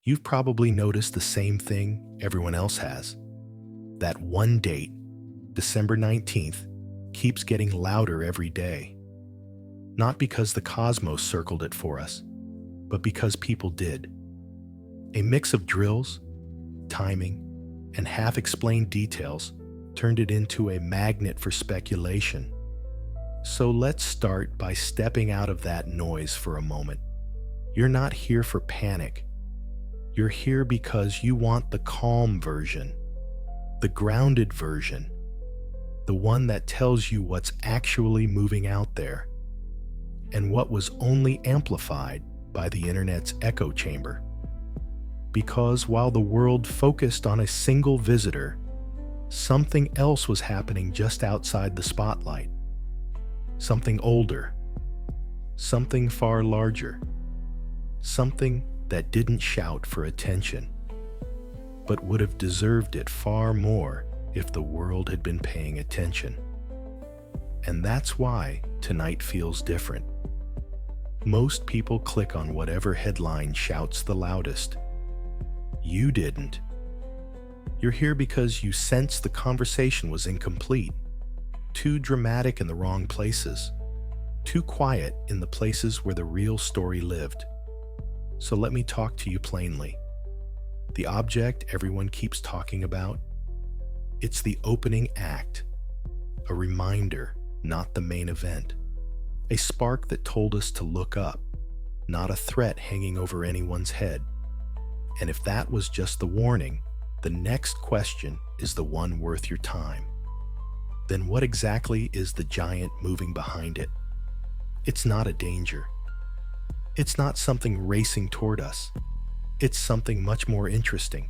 You've probably noticed the same thing everyone else has. That one date, December 19th, keeps getting louder every day. Not because the cosmos circled it for us, but because people did. A mix of drills, timing, and half-explained details turned it into a magnet for speculation. So let's start by stepping out of that noise for a moment. You're not here for panic. You're here because you want the calm version, the grounded version, the one that tells you what's actually moving out there, and what was only amplified by the internet's echo chamber. Because while the world focused on a single visitor, something else was happening just outside the spotlight. Something older, something far larger, something that didn't shout for attention, but would have deserved it far more if the world had been paying attention. And that's why tonight feels different. Most people click on whatever headline shouts the loudest. You didn't. You're here because you sensed the conversation was incomplete, too dramatic in the wrong places, too quiet in the places where the real story lived. So let me talk to you plainly. The object everyone keeps talking about, it's the opening act, a reminder, not the main event, a spark that told us to look up, not a threat hanging over anyone's head. And if that was just the warning, the next question is the one worth your time. Then what exactly is the giant moving behind it? It's not a danger. It's not something racing toward us. It's something much more interesting.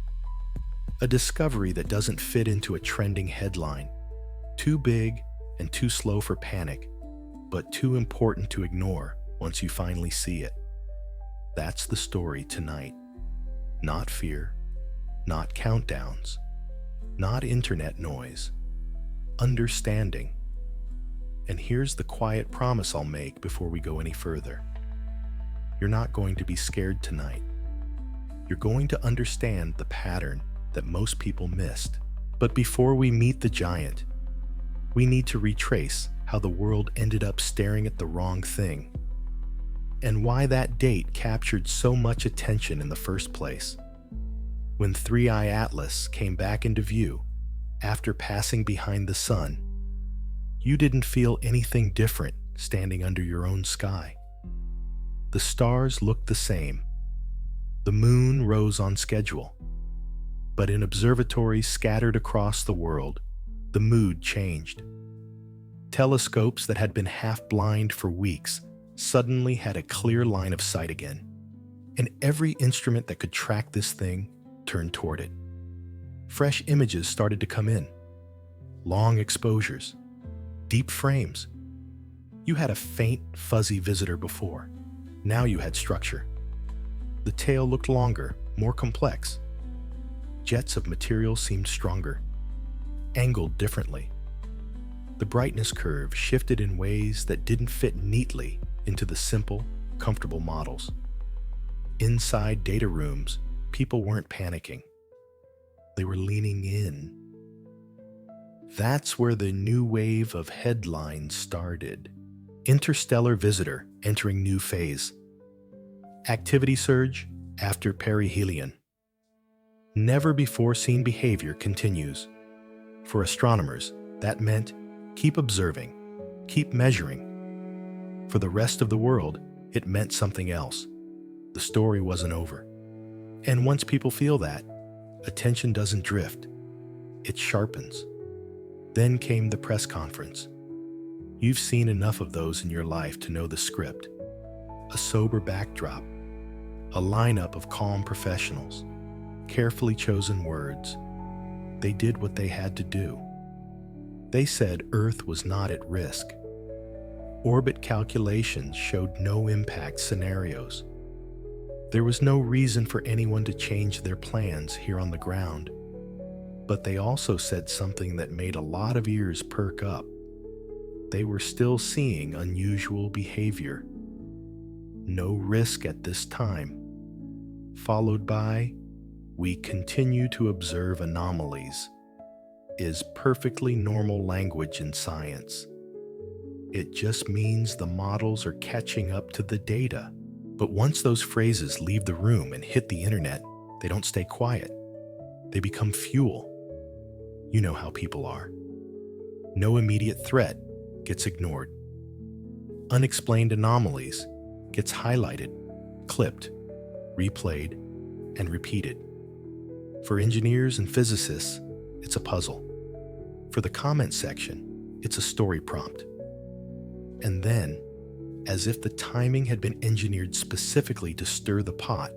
A discovery that doesn't fit into a trending headline. Too big and too slow for panic, but too important to ignore once you finally see it. That's the story tonight. Not fear, not countdowns, not internet noise. Understanding. And here's the quiet promise I'll make before we go any further. You're not going to be scared tonight. You're going to understand the pattern that most people missed. But before we meet the giant, we need to retrace how the world ended up staring at the wrong thing, and why that date captured so much attention in the first place. When ThreeI Atlas came back into view after passing behind the sun, you didn't feel anything different standing under your own sky. The stars looked the same. The moon rose on schedule. But in observatories scattered across the world, the mood changed. Telescopes that had been half-blind for weeks suddenly had a clear line of sight again, and every instrument that could track this thing turned toward it. Fresh images started to come in. Long exposures, deep frames. You had a faint, fuzzy visitor before. Now you had structure. The tail looked longer, more complex. Jets of material seemed stronger, angled differently. The brightness curve shifted in ways that didn't fit neatly into the simple, comfortable models. Inside data rooms, people weren't panicking. They were leaning in. That's where the new wave of headlines started. Interstellar visitor entering new phase. Activity surge after perihelion. Never before seen behavior continues. For astronomers, that meant keep observing, keep measuring. For the rest of the world, it meant something else. The story wasn't over. And once people feel that, attention doesn't drift. It sharpens. Then came the press conference. You've seen enough of those in your life to know the script. A sober backdrop. A lineup of calm professionals. Carefully chosen words. They did what they had to do. They said Earth was not at risk. Orbit calculations showed no impact scenarios. There was no reason for anyone to change their plans here on the ground. But they also said something that made a lot of ears perk up. They were still seeing unusual behavior. No risk at this time. followed by "we continue to observe anomalies," is perfectly normal language in science. It just means the models are catching up to the data. But once those phrases leave the room and hit the internet, they don't stay quiet. They become fuel. You know how people are. No immediate threat gets ignored. Unexplained anomalies gets highlighted, clipped, replayed, and repeated. For engineers and physicists, it's a puzzle. For the comment section, it's a story prompt. And then, as if the timing had been engineered specifically to stir the pot,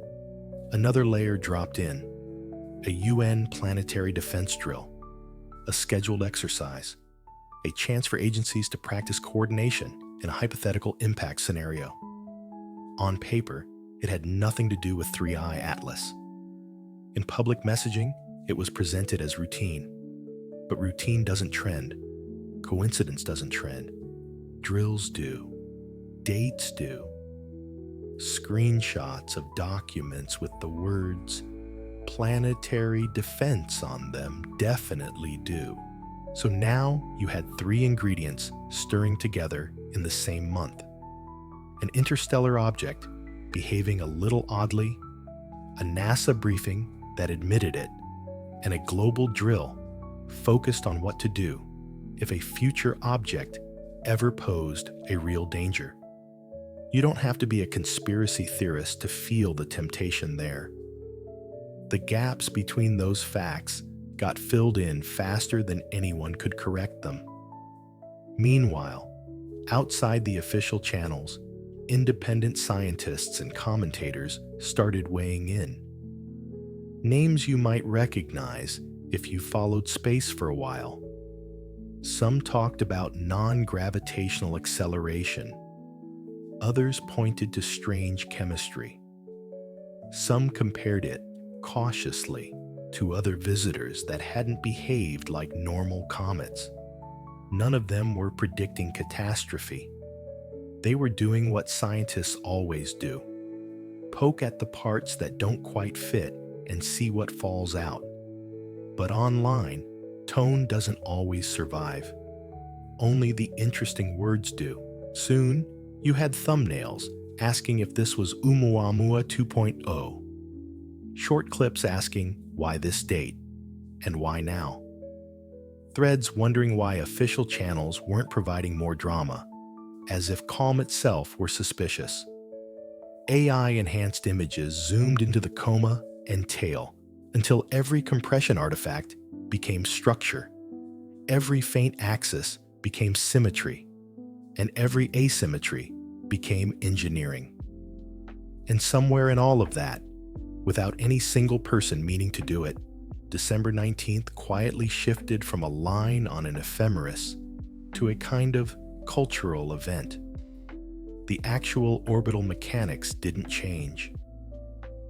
another layer dropped in. A UN planetary defense drill, a scheduled exercise, a chance for agencies to practice coordination in a hypothetical impact scenario. On paper, it had nothing to do with ThreeI Atlas. In public messaging, it was presented as routine. But routine doesn't trend. Coincidence doesn't trend. Drills do. Dates do. Screenshots of documents with the words planetary defense on them definitely do. So now you had three ingredients stirring together in the same month. An interstellar object behaving a little oddly, a NASA briefing that admitted it, and a global drill focused on what to do if a future object ever posed a real danger. You don't have to be a conspiracy theorist to feel the temptation there. The gaps between those facts got filled in faster than anyone could correct them. Meanwhile, outside the official channels, independent scientists and commentators started weighing in. Names you might recognize if you followed space for a while. Some talked about non-gravitational acceleration. Others pointed to strange chemistry. Some compared it, cautiously, to other visitors that hadn't behaved like normal comets. None of them were predicting catastrophe. They were doing what scientists always do: poke at the parts that don't quite fit and see what falls out. But online, tone doesn't always survive. Only the interesting words do. Soon, you had thumbnails asking if this was Oumuamua 2.0. Short clips asking why this date and why now. Threads wondering why official channels weren't providing more drama, as if calm itself were suspicious. AI-enhanced images zoomed into the coma and tail until every compression artifact became structure. Every faint axis became symmetry, and every asymmetry became engineering. And somewhere in all of that, without any single person meaning to do it, December 19th quietly shifted from a line on an ephemeris to a kind of cultural event. The actual orbital mechanics didn't change.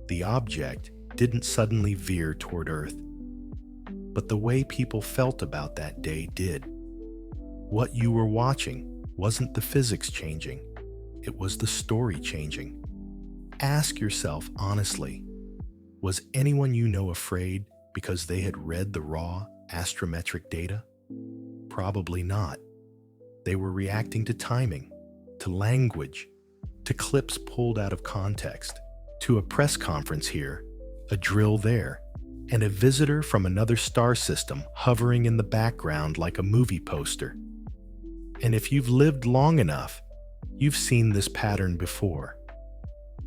The object didn't suddenly veer toward Earth. But the way people felt about that day did. What you were watching wasn't the physics changing, it was the story changing. Ask yourself honestly, was anyone you know afraid because they had read the raw astrometric data? Probably not. They were reacting to timing, to language, to clips pulled out of context, to a press conference here, a drill there, and a visitor from another star system hovering in the background like a movie poster. And if you've lived long enough, you've seen this pattern before.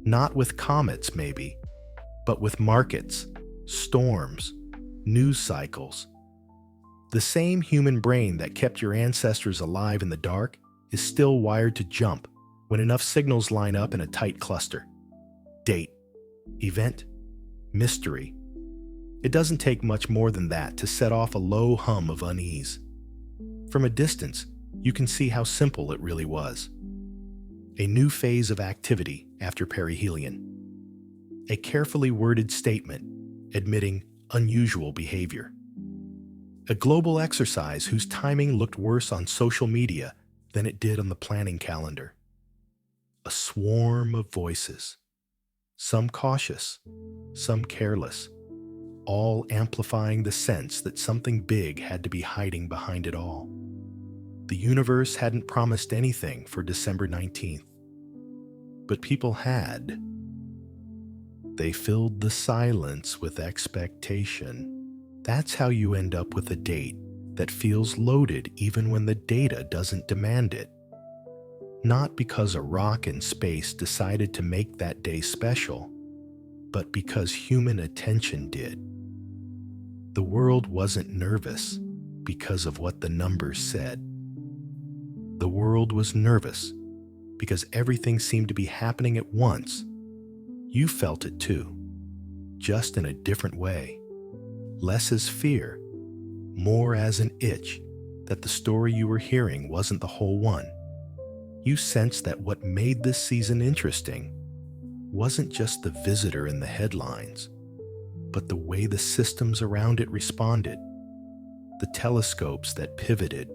Not with comets, maybe, but with markets, storms, news cycles. The same human brain that kept your ancestors alive in the dark is still wired to jump when enough signals line up in a tight cluster. Date, event, mystery. It doesn't take much more than that to set off a low hum of unease. From a distance, you can see how simple it really was. A new phase of activity after perihelion. A carefully worded statement admitting unusual behavior. A global exercise whose timing looked worse on social media than it did on the planning calendar. A swarm of voices. some cautious, some careless, all amplifying the sense that something big had to be hiding behind it all. The universe hadn't promised anything for December 19th, but people had. They filled the silence with expectation. That's how you end up with a date that feels loaded even when the data doesn't demand it. Not because a rock in space decided to make that day special, but because human attention did. The world wasn't nervous because of what the numbers said. The world was nervous because everything seemed to be happening at once. You felt it too, just in a different way. Less as fear, more as an itch that the story you were hearing wasn't the whole one. You sensed that what made this season interesting wasn't just the visitor in the headlines, but the way the systems around it responded, the telescopes that pivoted,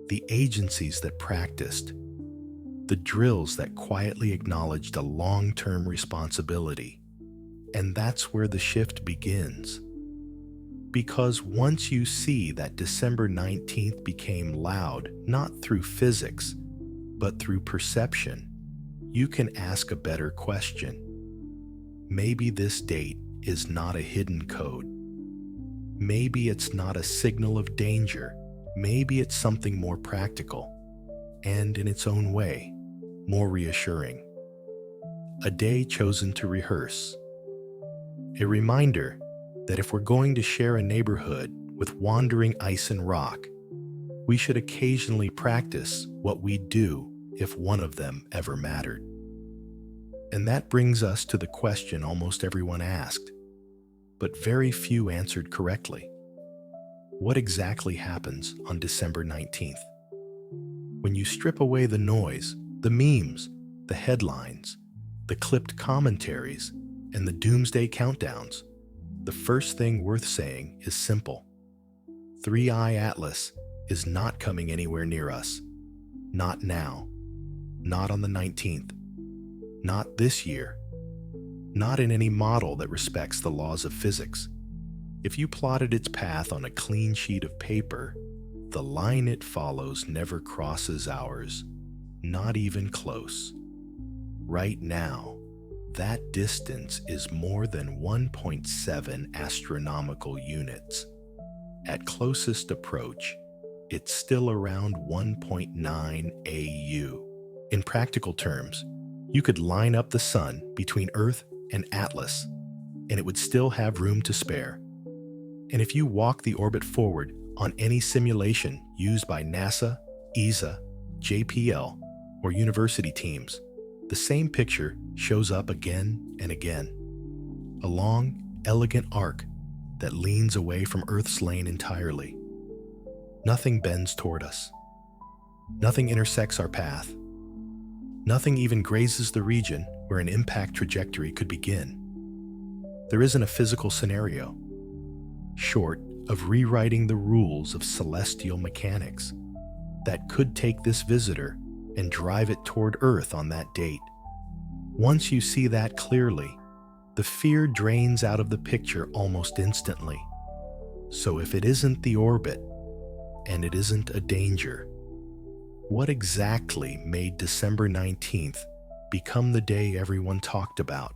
the agencies that practiced, the drills that quietly acknowledged a long-term responsibility. And that's where the shift begins. Because once you see that December 19th became loud, not through physics, but through perception, you can ask a better question. Maybe this date is not a hidden code. Maybe it's not a signal of danger. Maybe it's something more practical, and in its own way, more reassuring. A day chosen to rehearse. A reminder that if we're going to share a neighborhood with wandering ice and rock, we should occasionally practice what we'd do if one of them ever mattered. And that brings us to the question almost everyone asked, but very few answered correctly. What exactly happens on December 19th? When you strip away the noise, the memes, the headlines, the clipped commentaries, and the doomsday countdowns, the first thing worth saying is simple. ThreeI Atlas is not coming anywhere near us. Not now. Not on the 19th. Not this year. Not in any model that respects the laws of physics. If you plotted its path on a clean sheet of paper, the line it follows never crosses ours, not even close. Right now, that distance is more than 1.7 astronomical units. At closest approach, it's still around 1.9 AU. In practical terms, you could line up the sun between Earth and Atlas, and it would still have room to spare. And if you walk the orbit forward on any simulation used by NASA, ESA, JPL, or university teams, the same picture shows up again and again. A long, elegant arc that leans away from Earth's lane entirely. Nothing bends toward us. Nothing intersects our path. Nothing even grazes the region where an impact trajectory could begin. There isn't a physical scenario, short of rewriting the rules of celestial mechanics, that could take this visitor and drive it toward Earth on that date. Once you see that clearly, the fear drains out of the picture almost instantly. So if it isn't the orbit, and it isn't a danger, what exactly made December 19th become the day everyone talked about?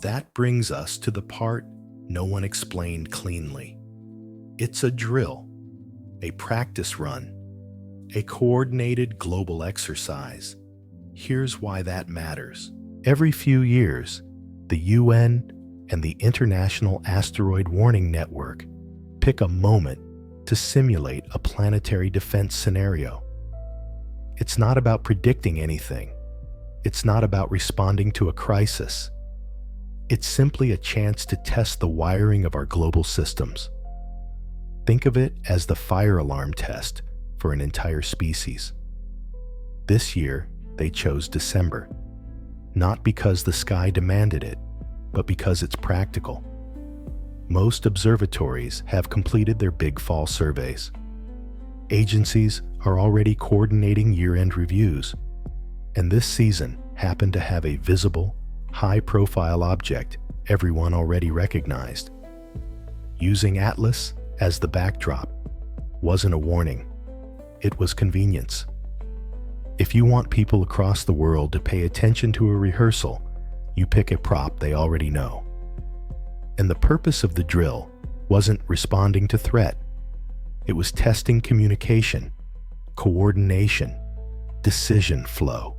That brings us to the part no one explained cleanly. It's a drill, a practice run, a coordinated global exercise. Here's why that matters. Every few years, the UN and the International Asteroid Warning Network pick a moment to simulate a planetary defense scenario. It's not about predicting anything. It's not about responding to a crisis. It's simply a chance to test the wiring of our global systems. Think of it as the fire alarm test for an entire species. This year, they chose December, not because the sky demanded it, but because it's practical. Most observatories have completed their big fall surveys. Agencies are already coordinating year-end reviews, and this season happened to have a visible, high-profile object everyone already recognized. Using Atlas as the backdrop wasn't a warning. It was convenience. If you want people across the world to pay attention to a rehearsal, you pick a prop they already know. And the purpose of the drill wasn't responding to threat. It was testing communication, coordination, decision flow.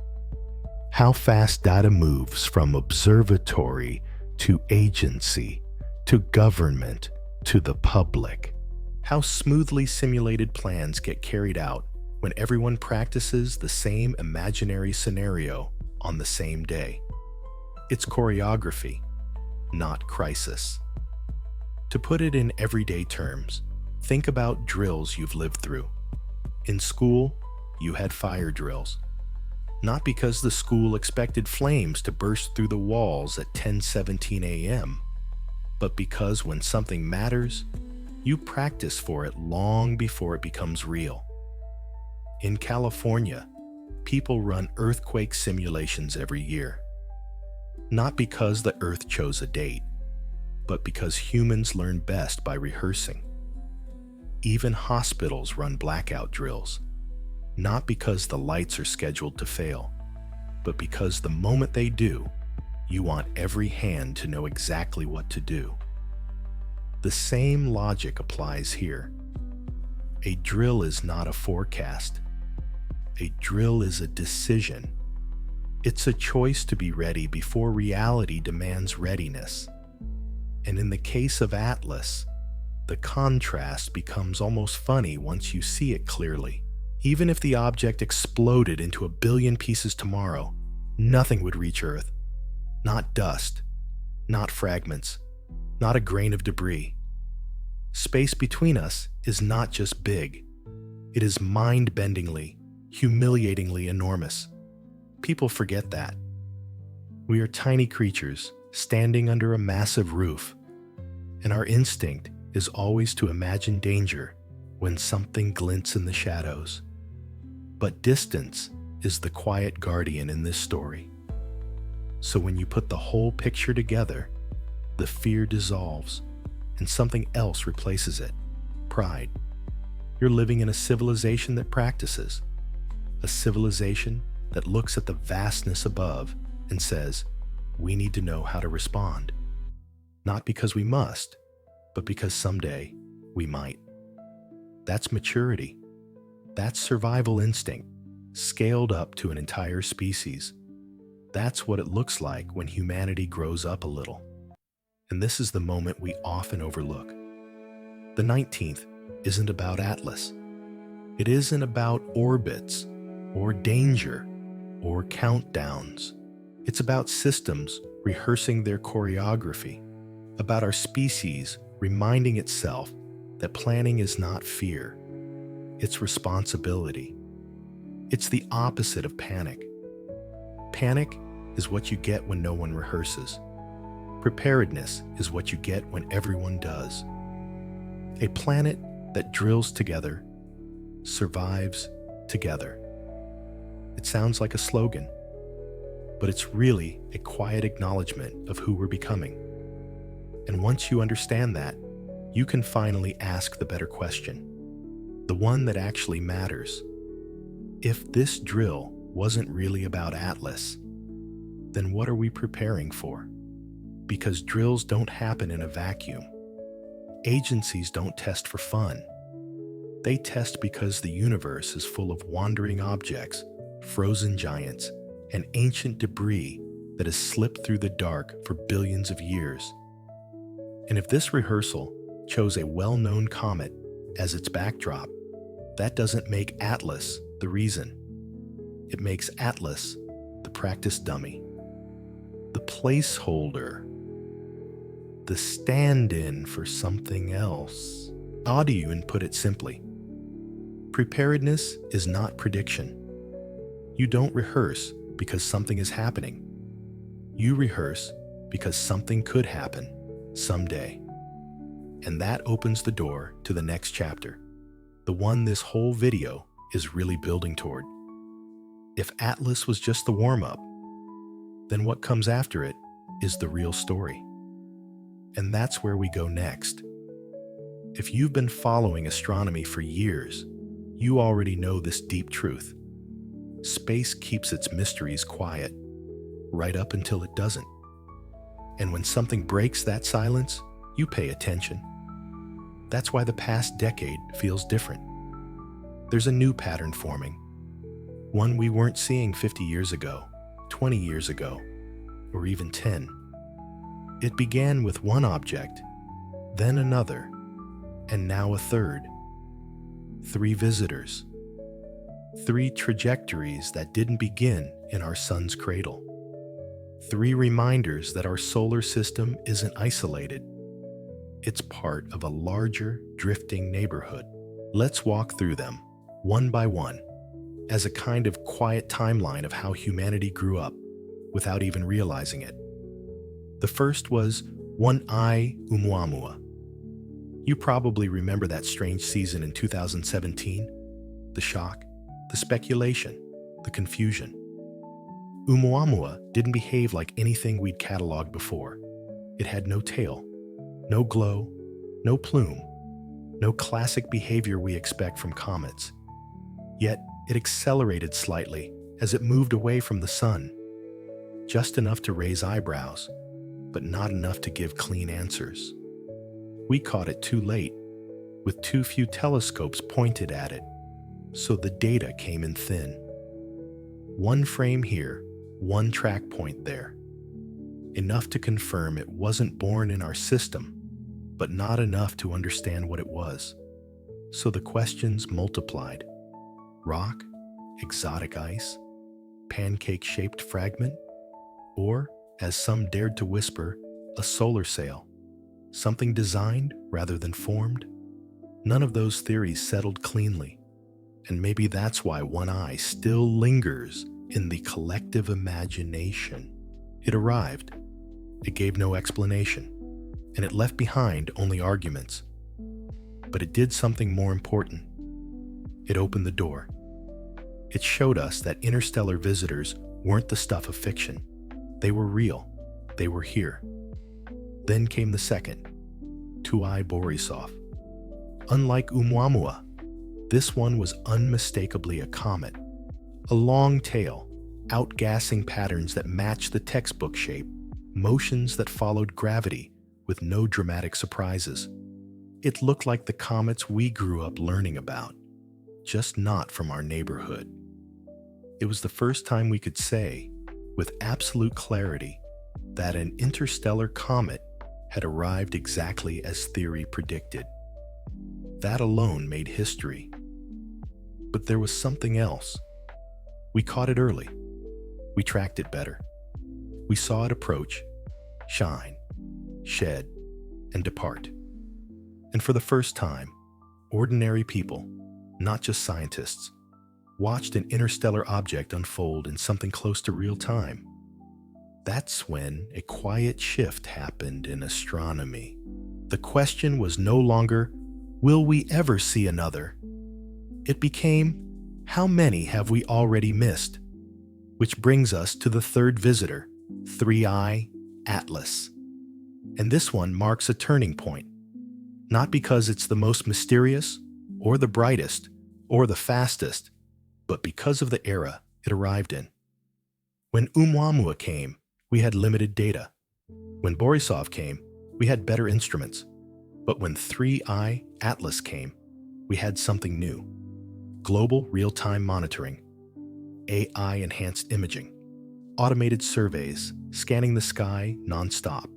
How fast data moves from observatory to agency to government to the public. How smoothly simulated plans get carried out when everyone practices the same imaginary scenario on the same day. It's choreography, not crisis. To put it in everyday terms, think about drills you've lived through. In school, you had fire drills. Not because the school expected flames to burst through the walls at 10:17 a.m., but because when something matters, you practice for it long before it becomes real. In California, people run earthquake simulations every year. Not because the Earth chose a date, but because humans learn best by rehearsing. Even hospitals run blackout drills, not because the lights are scheduled to fail, but because the moment they do, you want every hand to know exactly what to do. The same logic applies here. A drill is not a forecast. A drill is a decision. It's a choice to be ready before reality demands readiness. And in the case of Atlas, the contrast becomes almost funny once you see it clearly. Even if the object exploded into a billion pieces tomorrow, nothing would reach Earth. Not dust, not fragments, not a grain of debris. Space between us is not just big. It is mind-bendingly, humiliatingly enormous. People forget that. We are tiny creatures standing under a massive roof, and our instinct is always to imagine danger when something glints in the shadows. But distance is the quiet guardian in this story. So when you put the whole picture together, the fear dissolves and something else replaces it. Pride. You're living in a civilization that practices. A civilization that looks at the vastness above and says, we need to know how to respond. Not because we must, but because someday we might. That's maturity. That's survival instinct, scaled up to an entire species. That's what it looks like when humanity grows up a little. And this is the moment we often overlook. The 19th isn't about Atlas. It isn't about orbits, or danger, or countdowns. It's about systems rehearsing their choreography, about our species reminding itself that planning is not fear. It's responsibility. It's the opposite of panic. Panic is what you get when no one rehearses. Preparedness is what you get when everyone does. A planet that drills together survives together. It sounds like a slogan, but it's really a quiet acknowledgement of who we're becoming. And once you understand that, you can finally ask the better question, the one that actually matters. If this drill wasn't really about Atlas, then what are we preparing for? Because drills don't happen in a vacuum. Agencies don't test for fun. They test because the universe is full of wandering objects, frozen giants, and ancient debris that has slipped through the dark for billions of years. And if this rehearsal chose a well-known comet as its backdrop, that doesn't make Atlas the reason. It makes Atlas the practice dummy, the placeholder, the stand-in for something else. Auduyun put it simply, preparedness is not prediction. You don't rehearse because something is happening. You rehearse because something could happen someday. And that opens the door to the next chapter, the one this whole video is really building toward. If Atlas was just the warm-up, then what comes after it is the real story. And that's where we go next. If you've been following astronomy for years, you already know this deep truth. Space keeps its mysteries quiet, right up until it doesn't. And when something breaks that silence, you pay attention. That's why the past decade feels different. There's a new pattern forming, one we weren't seeing 50 years ago, 20 years ago, or even 10. It began with one object, then another, and now a third. 3 visitors. 3 trajectories that didn't begin in our sun's cradle. 3 reminders that our solar system isn't isolated. It's part of a larger, drifting neighborhood. Let's walk through them, one by one, as a kind of quiet timeline of how humanity grew up without even realizing it. The first was 1I Oumuamua. You probably remember that strange season in 2017. The shock, the speculation, the confusion. Oumuamua didn't behave like anything we'd cataloged before. It had no tail, no glow, no plume, no classic behavior we expect from comets. Yet it accelerated slightly as it moved away from the sun, just enough to raise eyebrows, but not enough to give clean answers. We caught it too late, with too few telescopes pointed at it, so the data came in thin. One frame here, one track point there. Enough to confirm it wasn't born in our system, but not enough to understand what it was. So the questions multiplied. Rock, exotic ice, pancake-shaped fragment, or, as some dared to whisper, a solar sail. Something designed rather than formed? None of those theories settled cleanly, and maybe that's why 1I still lingers in the collective imagination. It arrived, it gave no explanation, and it left behind only arguments. But it did something more important. It opened the door. It showed us that interstellar visitors weren't the stuff of fiction. They were real. They were here. Then came the second, 2I Borisov. Unlike Oumuamua, this one was unmistakably a comet. A long tail, outgassing patterns that matched the textbook shape, motions that followed gravity with no dramatic surprises. It looked like the comets we grew up learning about, just not from our neighborhood. It was the first time we could say, with absolute clarity, that an interstellar comet had arrived exactly as theory predicted. That alone made history. But there was something else. We caught it early. We tracked it better. We saw it approach, shine, shed, and depart. And for the first time, ordinary people, not just scientists, watched an interstellar object unfold in something close to real time. That's when a quiet shift happened in astronomy. The question was no longer, will we ever see another? It became, how many have we already missed? Which brings us to the third visitor, 3I Atlas. And this one marks a turning point. Not because it's the most mysterious, or the brightest, or the fastest, but because of the era it arrived in. When Oumuamua came, we had limited data. When Borisov came, we had better instruments. But when 3I Atlas came, we had something new. Global real-time monitoring, AI-enhanced imaging, automated surveys scanning the sky non-stop,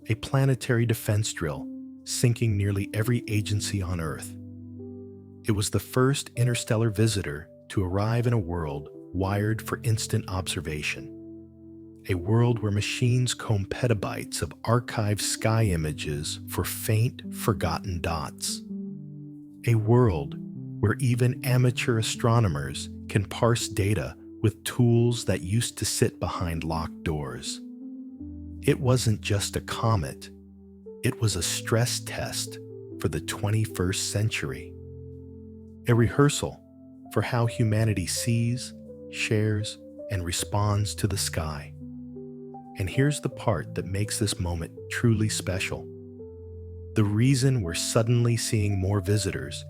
a planetary defense drill sinking nearly every agency on Earth. It was the first interstellar visitor to arrive in a world wired for instant observation. A world where machines comb petabytes of archived sky images for faint, forgotten dots. A world where even amateur astronomers can parse data with tools that used to sit behind locked doors. It wasn't just a comet, it was a stress test for the 21st century. A rehearsal for how humanity sees, shares, and responds to the sky. And here's the part that makes this moment truly special. The reason we're suddenly seeing more visitors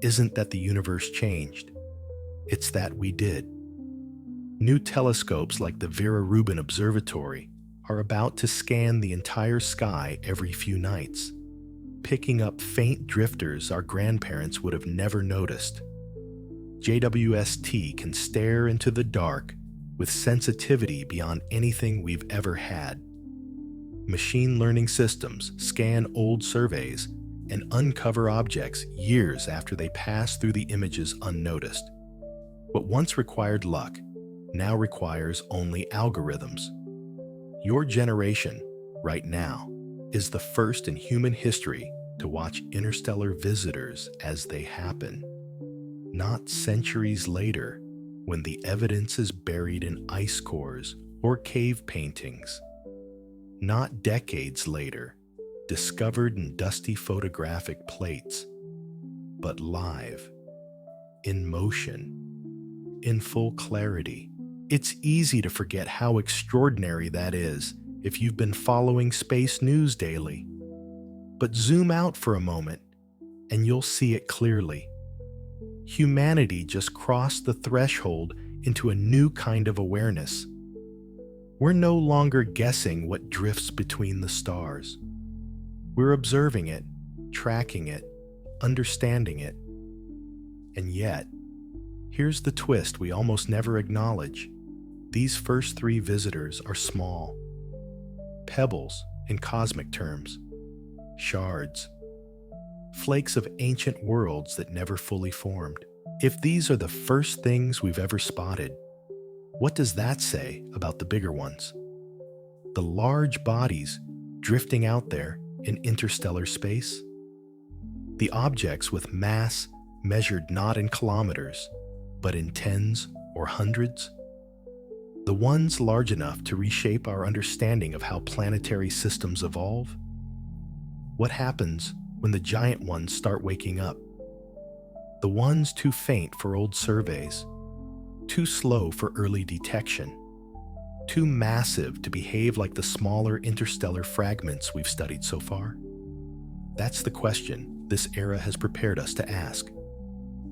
isn't that the universe changed. It's that we did. New telescopes like the Vera Rubin Observatory are about to scan the entire sky every few nights, picking up faint drifters our grandparents would have never noticed. JWST can stare into the dark with sensitivity beyond anything we've ever had. Machine learning systems scan old surveys and uncover objects years after they pass through the images unnoticed. What once required luck now requires only algorithms. Your generation, right now, is the first in human history to watch interstellar visitors as they happen. Not centuries later, when the evidence is buried in ice cores or cave paintings. Not decades later, discovered in dusty photographic plates, but live, in motion, in full clarity. It's easy to forget how extraordinary that is if you've been following space news daily. But zoom out for a moment, and you'll see it clearly. Humanity just crossed the threshold into a new kind of awareness. We're no longer guessing what drifts between the stars. We're observing it, tracking it, understanding it. And yet, here's the twist we almost never acknowledge. These first three visitors are small. Pebbles in cosmic terms. Shards. Flakes of ancient worlds that never fully formed. If these are the first things we've ever spotted, what does that say about the bigger ones? The large bodies drifting out there in interstellar space? The objects with mass measured not in kilometers, but in tens or hundreds? The ones large enough to reshape our understanding of how planetary systems evolve? What happens when the giant ones start waking up? The ones too faint for old surveys, too slow for early detection, too massive to behave like the smaller interstellar fragments we've studied so far? That's the question this era has prepared us to ask.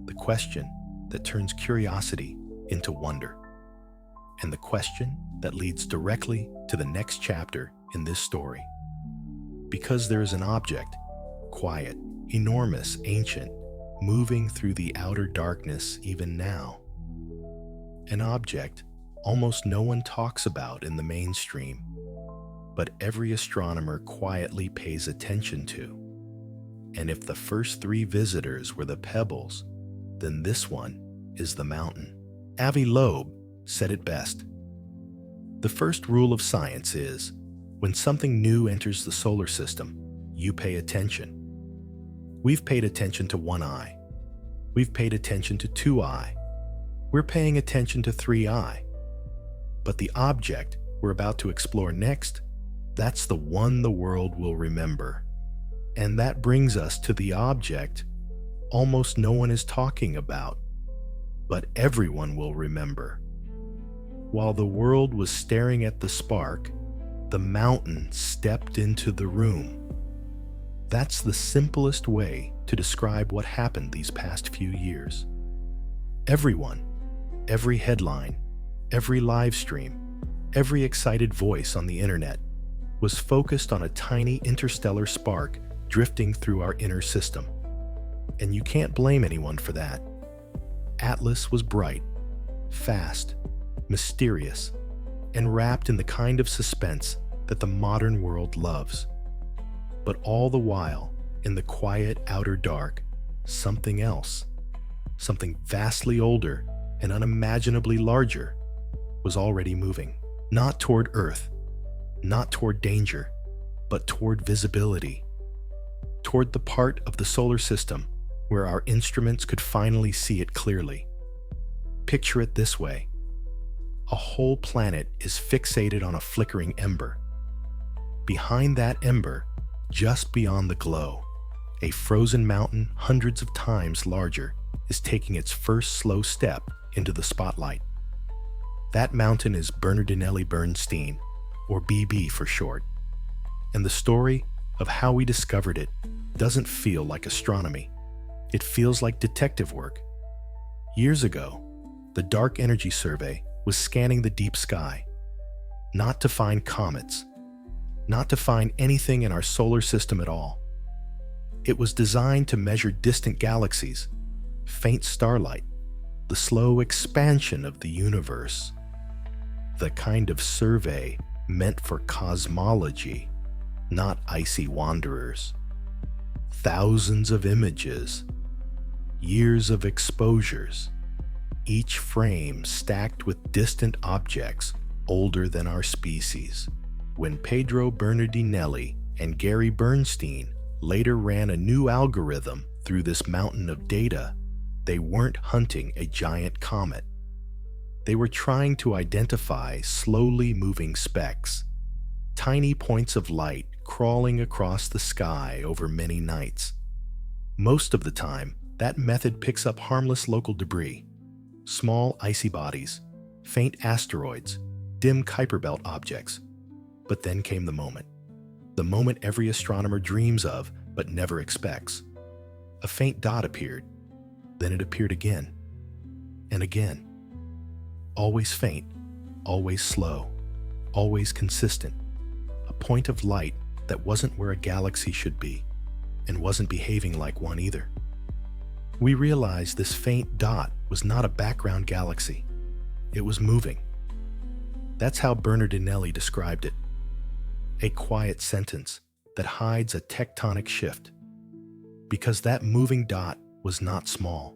The question that turns curiosity into wonder. And the question that leads directly to the next chapter in this story. Because there is an object, quiet, enormous, ancient, moving through the outer darkness even now. An object almost no one talks about in the mainstream, but every astronomer quietly pays attention to. And if the first three visitors were the pebbles, then this one is the mountain. Avi Loeb said it best. The first rule of science is, when something new enters the solar system, you pay attention. We've paid attention to one eye. We've paid attention to two eye. We're paying attention to 3I. But the object we're about to explore next, that's the one the world will remember. And that brings us to the object almost no one is talking about, but everyone will remember. While the world was staring at the spark, the mountain stepped into the room. That's the simplest way to describe what happened these past few years. Everyone, every headline, every live stream, every excited voice on the internet was focused on a tiny interstellar spark drifting through our inner system. And you can't blame anyone for that. Atlas was bright, fast, mysterious, and wrapped in the kind of suspense that the modern world loves. But all the while, in the quiet outer dark, something else, something vastly older and unimaginably larger, was already moving. Not toward Earth, not toward danger, but toward visibility. Toward the part of the solar system where our instruments could finally see it clearly. Picture it this way. A whole planet is fixated on a flickering ember. Behind that ember, just beyond the glow, a frozen mountain hundreds of times larger is taking its first slow step into the spotlight. That mountain is Bernardinelli-Bernstein, or BB for short. And the story of how we discovered it doesn't feel like astronomy. It feels like detective work. Years ago, the Dark Energy Survey was scanning the deep sky, not to find comets, not to find anything in our solar system at all. It was designed to measure distant galaxies, faint starlight, the slow expansion of the universe, the kind of survey meant for cosmology, not icy wanderers. Thousands of images, years of exposures, each frame stacked with distant objects older than our species. When Pedro Bernardinelli and Gary Bernstein later ran a new algorithm through this mountain of data, they weren't hunting a giant comet. They were trying to identify slowly moving specks, tiny points of light crawling across the sky over many nights. Most of the time, that method picks up harmless local debris, small icy bodies, faint asteroids, dim Kuiper Belt objects. But then came the moment every astronomer dreams of but never expects. A faint dot appeared, then it appeared again and again. Always faint, always slow, always consistent. A point of light that wasn't where a galaxy should be, and wasn't behaving like one either. We realized this faint dot was not a background galaxy. It was moving. That's how Bernardinelli described it. A quiet sentence that hides a tectonic shift. Because that moving dot was not small.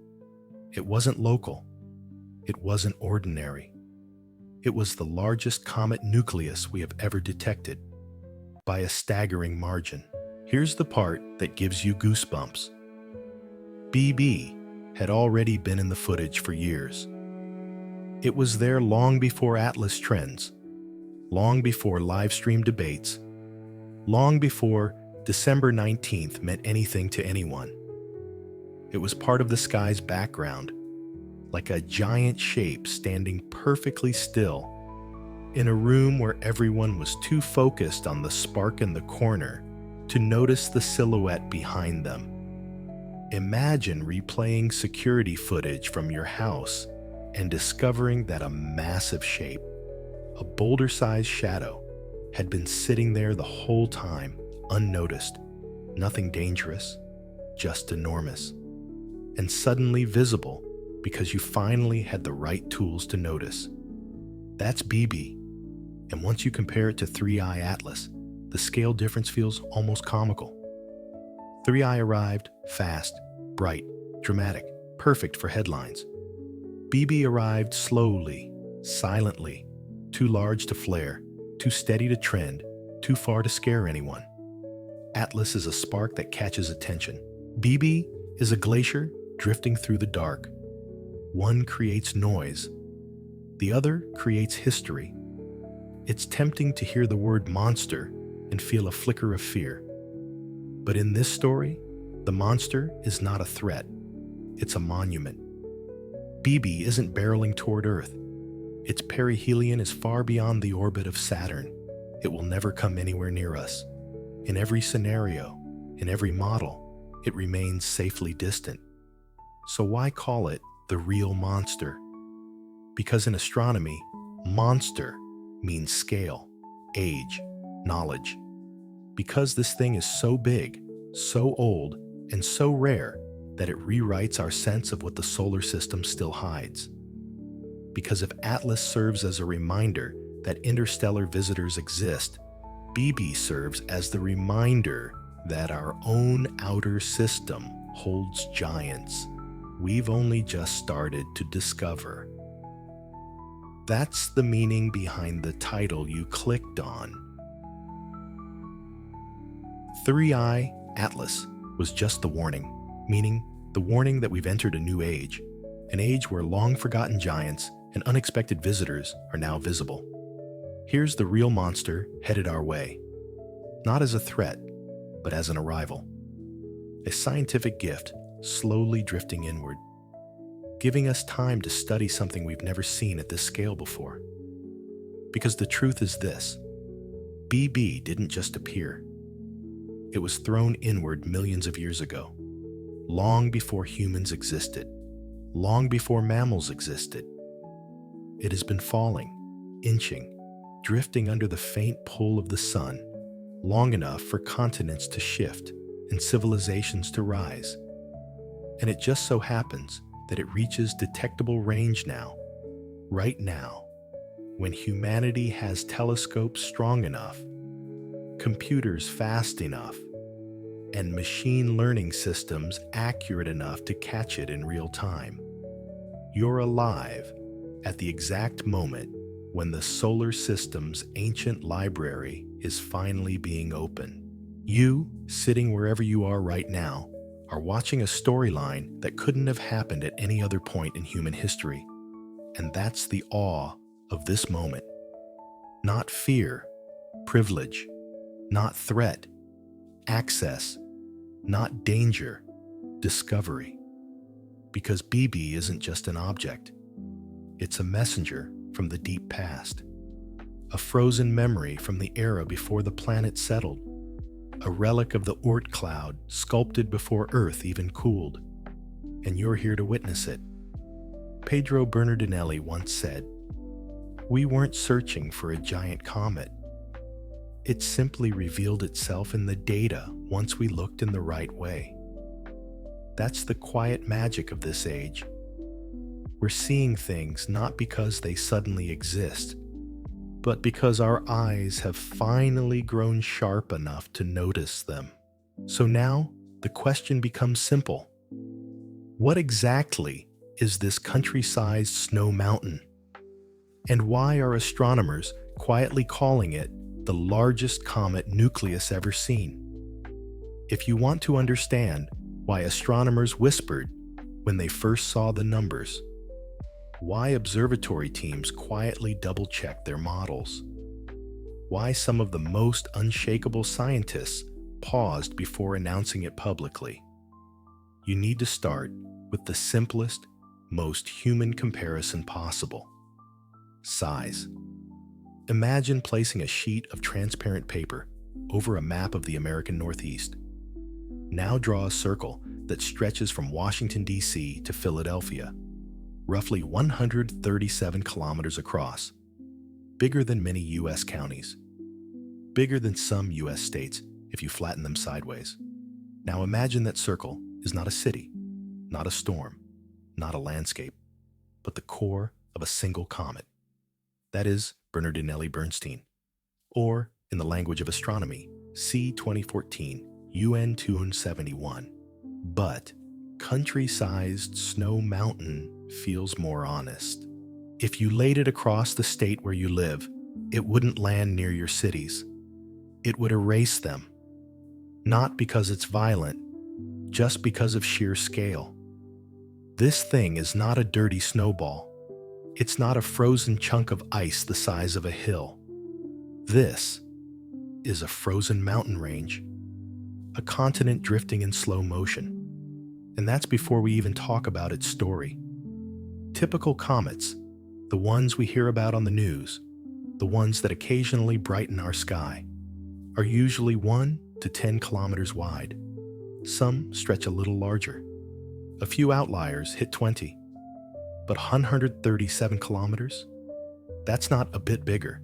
It wasn't local. It wasn't ordinary. It was the largest comet nucleus we have ever detected, by a staggering margin. Here's the part that gives you goosebumps. BB had already been in the footage for years. It was there long before Atlas trends, long before live stream debates, long before December 19th meant anything to anyone. It was part of the sky's background, like a giant shape standing perfectly still in a room where everyone was too focused on the spark in the corner to notice the silhouette behind them. Imagine replaying security footage from your house and discovering that a massive shape, a boulder-sized shadow, had been sitting there the whole time, unnoticed, nothing dangerous, just enormous, and suddenly visible because you finally had the right tools to notice. That's BB, and once you compare it to ThreeI Atlas, the scale difference feels almost comical. ThreeI arrived fast, bright, dramatic, perfect for headlines. BB arrived slowly, silently, too large to flare, too steady to trend, too far to scare anyone. Atlas is a spark that catches attention. BB is a glacier drifting through the dark. One creates noise. The other creates history. It's tempting to hear the word monster and feel a flicker of fear. But in this story, the monster is not a threat. It's a monument. BB isn't barreling toward Earth. Its perihelion is far beyond the orbit of Saturn. It will never come anywhere near us. In every scenario, in every model, it remains safely distant. So why call it the real monster? Because in astronomy, monster means scale, age, knowledge. Because this thing is so big, so old, and so rare that it rewrites our sense of what the solar system still hides. Because if Atlas serves as a reminder that interstellar visitors exist, BB serves as the reminder that our own outer system holds giants we've only just started to discover. That's the meaning behind the title you clicked on. ThreeI Atlas was just the warning, meaning the warning that we've entered a new age, an age where long-forgotten giants and unexpected visitors are now visible. Here's the real monster headed our way, not as a threat, but as an arrival. A scientific gift slowly drifting inward, giving us time to study something we've never seen at this scale before. Because the truth is this: BB didn't just appear. It was thrown inward millions of years ago, long before humans existed, long before mammals existed. It has been falling, inching, drifting under the faint pull of the sun, long enough for continents to shift and civilizations to rise. And it just so happens that it reaches detectable range now, right now, when humanity has telescopes strong enough, computers fast enough, and machine learning systems accurate enough to catch it in real time. You're alive at the exact moment when the solar system's ancient library is finally being opened. You, sitting wherever you are right now, are watching a storyline that couldn't have happened at any other point in human history. And that's the awe of this moment. Not fear, privilege, not threat, access, not danger, discovery. Because BB isn't just an object. It's a messenger from the deep past. A frozen memory from the era before the planet settled. A relic of the Oort cloud sculpted before Earth even cooled. And you're here to witness it. Pedro Bernardinelli once said, "We weren't searching for a giant comet. It simply revealed itself in the data once we looked in the right way." That's the quiet magic of this age. We're seeing things not because they suddenly exist, but because our eyes have finally grown sharp enough to notice them. So now, the question becomes simple. What exactly is this country-sized snow mountain? And why are astronomers quietly calling it the largest comet nucleus ever seen? If you want to understand why astronomers whispered when they first saw the numbers, why observatory teams quietly double-checked their models, why some of the most unshakable scientists paused before announcing it publicly, you need to start with the simplest, most human comparison possible. Size. Imagine placing a sheet of transparent paper over a map of the American Northeast. Now draw a circle that stretches from Washington, D.C. to Philadelphia, roughly 137 kilometers across, bigger than many U.S. counties, bigger than some U.S. states if you flatten them sideways. Now imagine that circle is not a city, not a storm, not a landscape, but the core of a single comet. That is Bernardinelli-Bernstein, or in the language of astronomy, C 2014 UN 271. But country-sized snow mountain feels more honest. If you laid it across the state where you live, it wouldn't land near your cities. It would erase them. Not because it's violent, just because of sheer scale. This thing is not a dirty snowball. It's not a frozen chunk of ice the size of a hill. This is a frozen mountain range, a continent drifting in slow motion. And that's before we even talk about its story. Typical comets, the ones we hear about on the news, the ones that occasionally brighten our sky, are usually 1 to 10 kilometers wide. Some stretch a little larger. A few outliers hit 20. But 137 kilometers? That's not a bit bigger.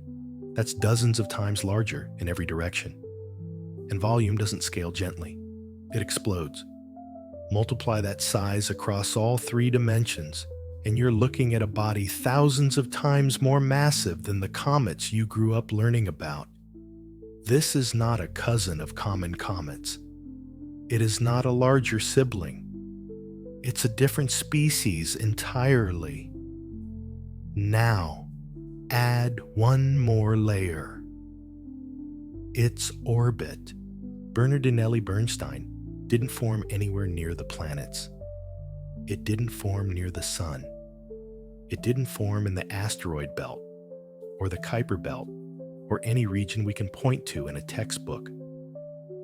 That's dozens of times larger in every direction. And volume doesn't scale gently. It explodes. Multiply that size across all 3 dimensions, and you're looking at a body thousands of times more massive than the comets you grew up learning about. This is not a cousin of common comets. It is not a larger sibling. It's a different species entirely. Now, add one more layer. Its orbit. Bernardinelli-Bernstein didn't form anywhere near the planets. It didn't form near the sun. It didn't form in the asteroid belt, or the Kuiper belt, or any region we can point to in a textbook.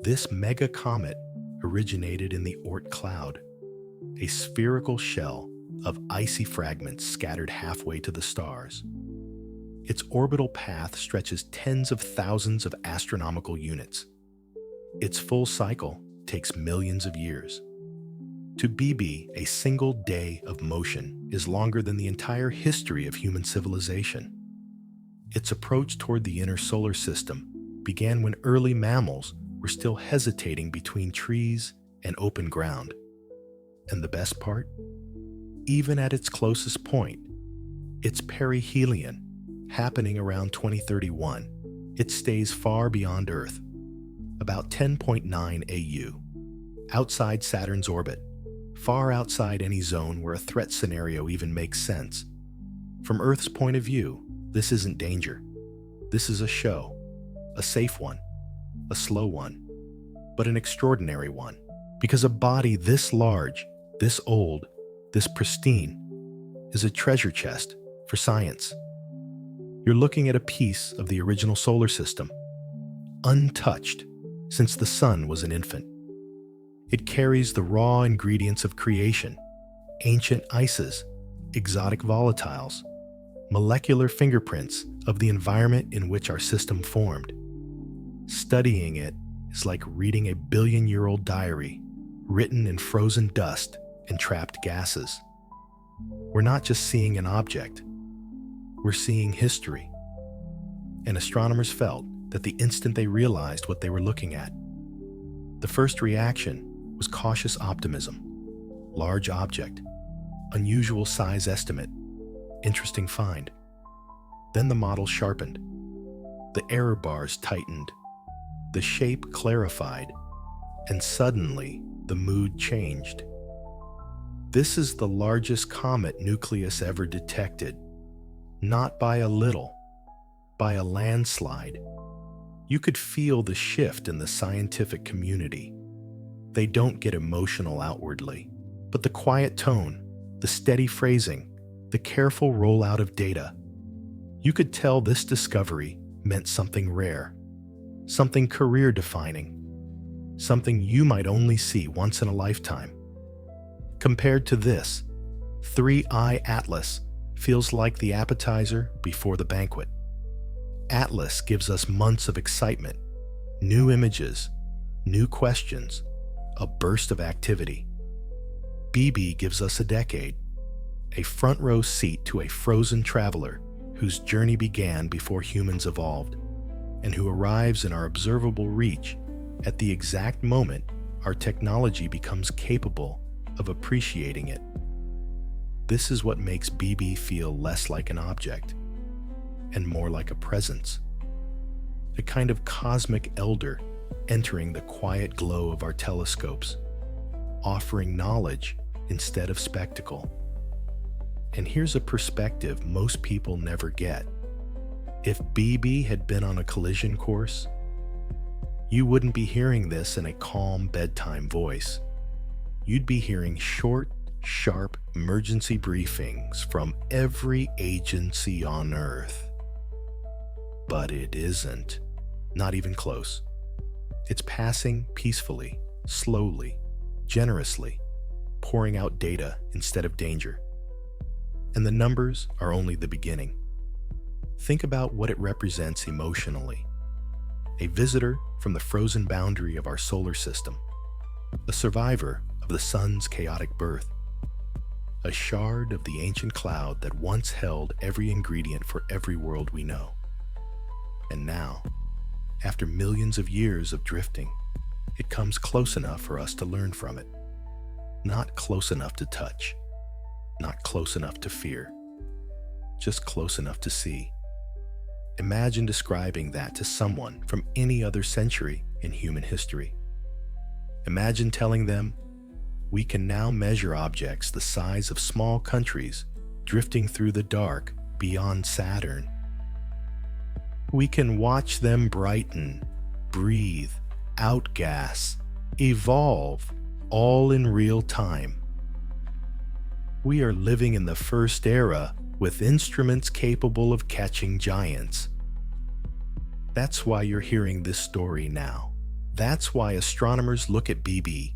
This mega-comet originated in the Oort cloud, a spherical shell of icy fragments scattered halfway to the stars. Its orbital path stretches tens of thousands of astronomical units. Its full cycle takes millions of years. To BB, a single day of motion is longer than the entire history of human civilization. Its approach toward the inner solar system began when early mammals were still hesitating between trees and open ground. And the best part? Even at its closest point, its perihelion, happening around 2031, it stays far beyond Earth, about 10.9 AU, outside Saturn's orbit, far outside any zone where a threat scenario even makes sense. From Earth's point of view, this isn't danger. This is a show, a safe one, a slow one, but an extraordinary one, because a body this large, this old, this pristine, is a treasure chest for science. You're looking at a piece of the original solar system, untouched since the sun was an infant. It carries the raw ingredients of creation, ancient ices, exotic volatiles, molecular fingerprints of the environment in which our system formed. Studying it is like reading a billion-year-old diary written in frozen dust and trapped gases. We're not just seeing an object, we're seeing history. And astronomers felt that the instant they realized what they were looking at, the first reaction was cautious optimism. Large object, unusual size estimate, interesting find. Then the model sharpened. The error bars tightened. The shape clarified. And suddenly, the mood changed. This is the largest comet nucleus ever detected. Not by a little, by a landslide. You could feel the shift in the scientific community. They don't get emotional outwardly, but the quiet tone, the steady phrasing, the careful rollout of data, you could tell this discovery meant something rare, something career-defining, something you might only see once in a lifetime. Compared to this, ThreeI Atlas feels like the appetizer before the banquet. Atlas gives us months of excitement, new images, new questions, a burst of activity. BB gives us a decade, a front row seat to a frozen traveler whose journey began before humans evolved, and who arrives in our observable reach at the exact moment our technology becomes capable of appreciating it. This is what makes BB feel less like an object and more like a presence, a kind of cosmic elder entering the quiet glow of our telescopes, offering knowledge instead of spectacle. And here's a perspective most people never get. If BB had been on a collision course, you wouldn't be hearing this in a calm bedtime voice. You'd be hearing short, sharp emergency briefings from every agency on Earth. But it isn't. Not even close. It's passing peacefully, slowly, generously, pouring out data instead of danger. And the numbers are only the beginning. Think about what it represents emotionally. A visitor from the frozen boundary of our solar system, a survivor of the sun's chaotic birth, a shard of the ancient cloud that once held every ingredient for every world we know. And now, after millions of years of drifting, it comes close enough for us to learn from it. Not close enough to touch, not close enough to fear, just close enough to see. Imagine describing that to someone from any other century in human history. Imagine telling them, we can now measure objects the size of small countries drifting through the dark beyond Saturn. We can watch them brighten, breathe, outgas, evolve, all in real time. We are living in the first era with instruments capable of catching giants. That's why you're hearing this story now. That's why astronomers look at BB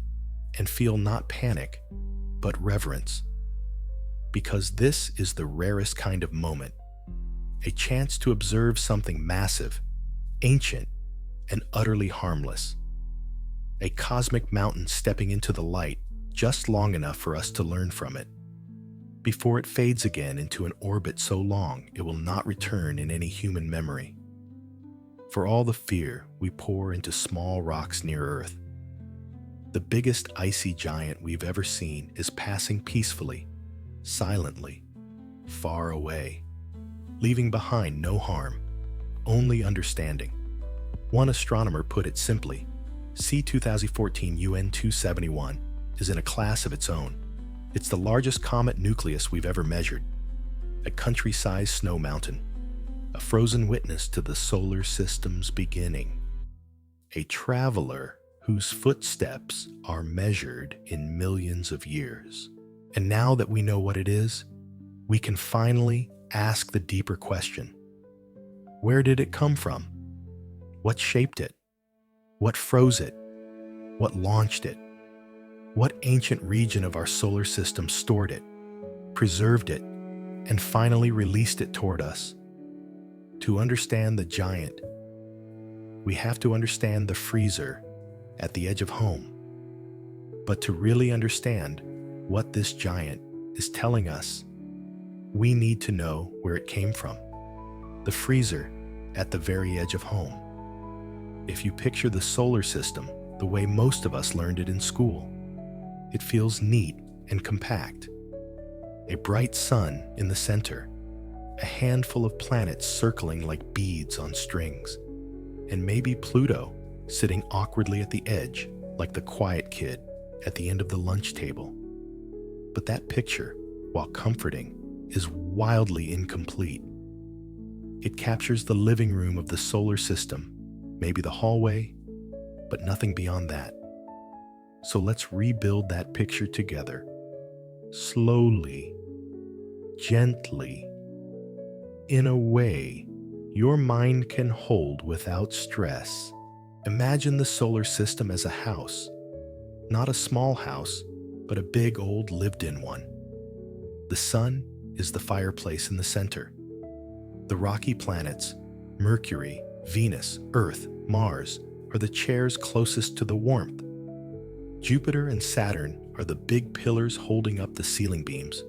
and feel not panic, but reverence. Because this is the rarest kind of moment, a chance to observe something massive, ancient, and utterly harmless. A cosmic mountain stepping into the light just long enough for us to learn from it, before it fades again into an orbit so long it will not return in any human memory. For all the fear we pour into small rocks near Earth, the biggest icy giant we've ever seen is passing peacefully, silently, far away, leaving behind no harm, only understanding. One astronomer put it simply: C 2014 UN 271 is in a class of its own. It's the largest comet nucleus we've ever measured, a country-sized snow mountain, a frozen witness to the solar system's beginning, a traveler whose footsteps are measured in millions of years. And now that we know what it is, we can finally ask the deeper question: where did it come from? What shaped it? What froze it? What launched it? What ancient region of our solar system stored it, preserved it, and finally released it toward us? To understand the giant, we have to understand the freezer at the edge of home. But to really understand what this giant is telling us, we need to know where it came from. The freezer at the very edge of home. If you picture the solar system the way most of us learned it in school, it feels neat and compact. A bright sun in the center, a handful of planets circling like beads on strings, and maybe Pluto sitting awkwardly at the edge like the quiet kid at the end of the lunch table. But that picture, while comforting, is wildly incomplete. It captures the living room of the solar system, maybe the hallway, but nothing beyond that. So let's rebuild that picture together, slowly, gently, in a way your mind can hold without stress. Imagine the solar system as a house, not a small house, but a big old lived-in one. The sun is the fireplace in the center. The rocky planets, Mercury, Venus, Earth, Mars, are the chairs closest to the warmth. Jupiter and Saturn are the big pillars holding up the ceiling beams.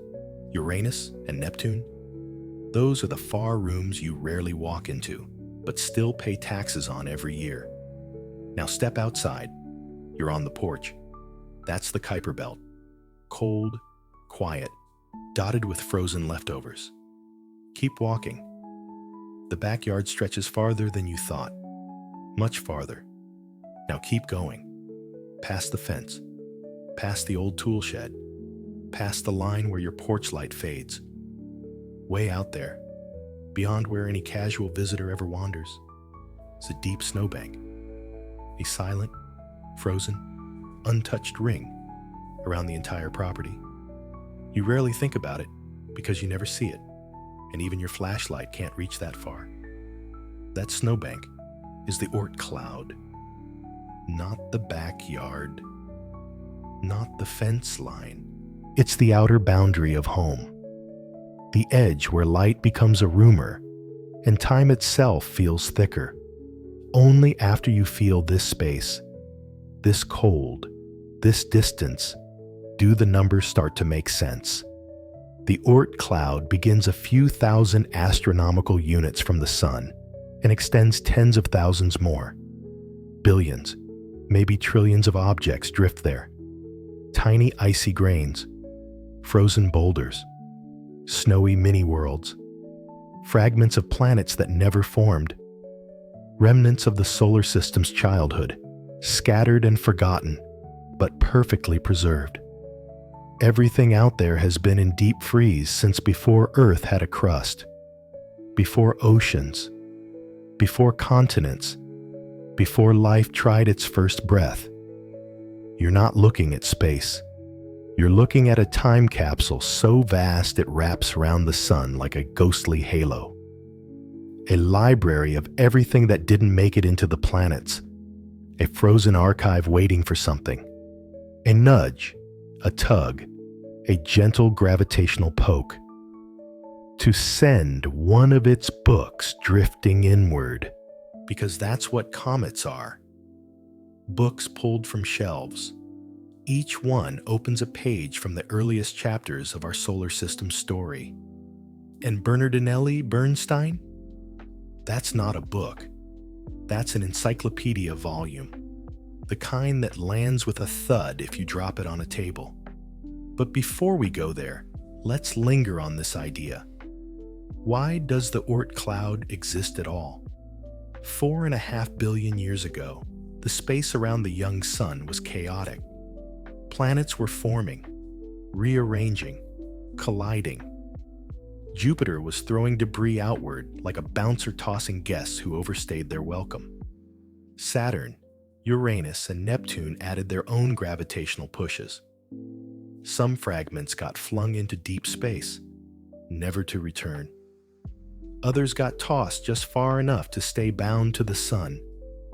Uranus and Neptune, those are the far rooms you rarely walk into, but still pay taxes on every year. Now step outside. You're on the porch. That's the Kuiper Belt. Cold, quiet, dotted with frozen leftovers. Keep walking. The backyard stretches farther than you thought. Much farther. Now keep going. Past the fence. Past the old tool shed. Past the line where your porch light fades. Way out there, beyond where any casual visitor ever wanders, is a deep snowbank. A silent, frozen, untouched ring around the entire property. You rarely think about it because you never see it, and even your flashlight can't reach that far. That snowbank is the Oort cloud, not the backyard, not the fence line. It's the outer boundary of home, the edge where light becomes a rumor and time itself feels thicker. Only after you feel this space, this cold, this distance, do the numbers start to make sense. The Oort cloud begins a few thousand astronomical units from the sun and extends tens of thousands more. Billions, maybe trillions of objects drift there. Tiny icy grains, frozen boulders, snowy mini-worlds, fragments of planets that never formed, remnants of the solar system's childhood, scattered and forgotten, but perfectly preserved. Everything out there has been in deep freeze since before Earth had a crust, before oceans, before continents, before life tried its first breath. You're not looking at space. You're looking at a time capsule so vast it wraps around the sun like a ghostly halo. A library of everything that didn't make it into the planets. A frozen archive waiting for something. A nudge, a tug, a gentle gravitational poke. to send one of its books drifting inward, because that's what comets are. Books pulled from shelves. Each one opens a page from the earliest chapters of our solar system story. And Bernardinelli-Bernstein? That's not a book. That's an encyclopedia volume, the kind that lands with a thud if you drop it on a table. But before we go there, let's linger on this idea. Why does the Oort cloud exist at all? 4.5 billion years ago, the space around the young sun was chaotic. Planets were forming, rearranging, colliding. Jupiter was throwing debris outward like a bouncer tossing guests who overstayed their welcome. Saturn, Uranus, and Neptune added their own gravitational pushes. Some fragments got flung into deep space, never to return. Others got tossed just far enough to stay bound to the sun,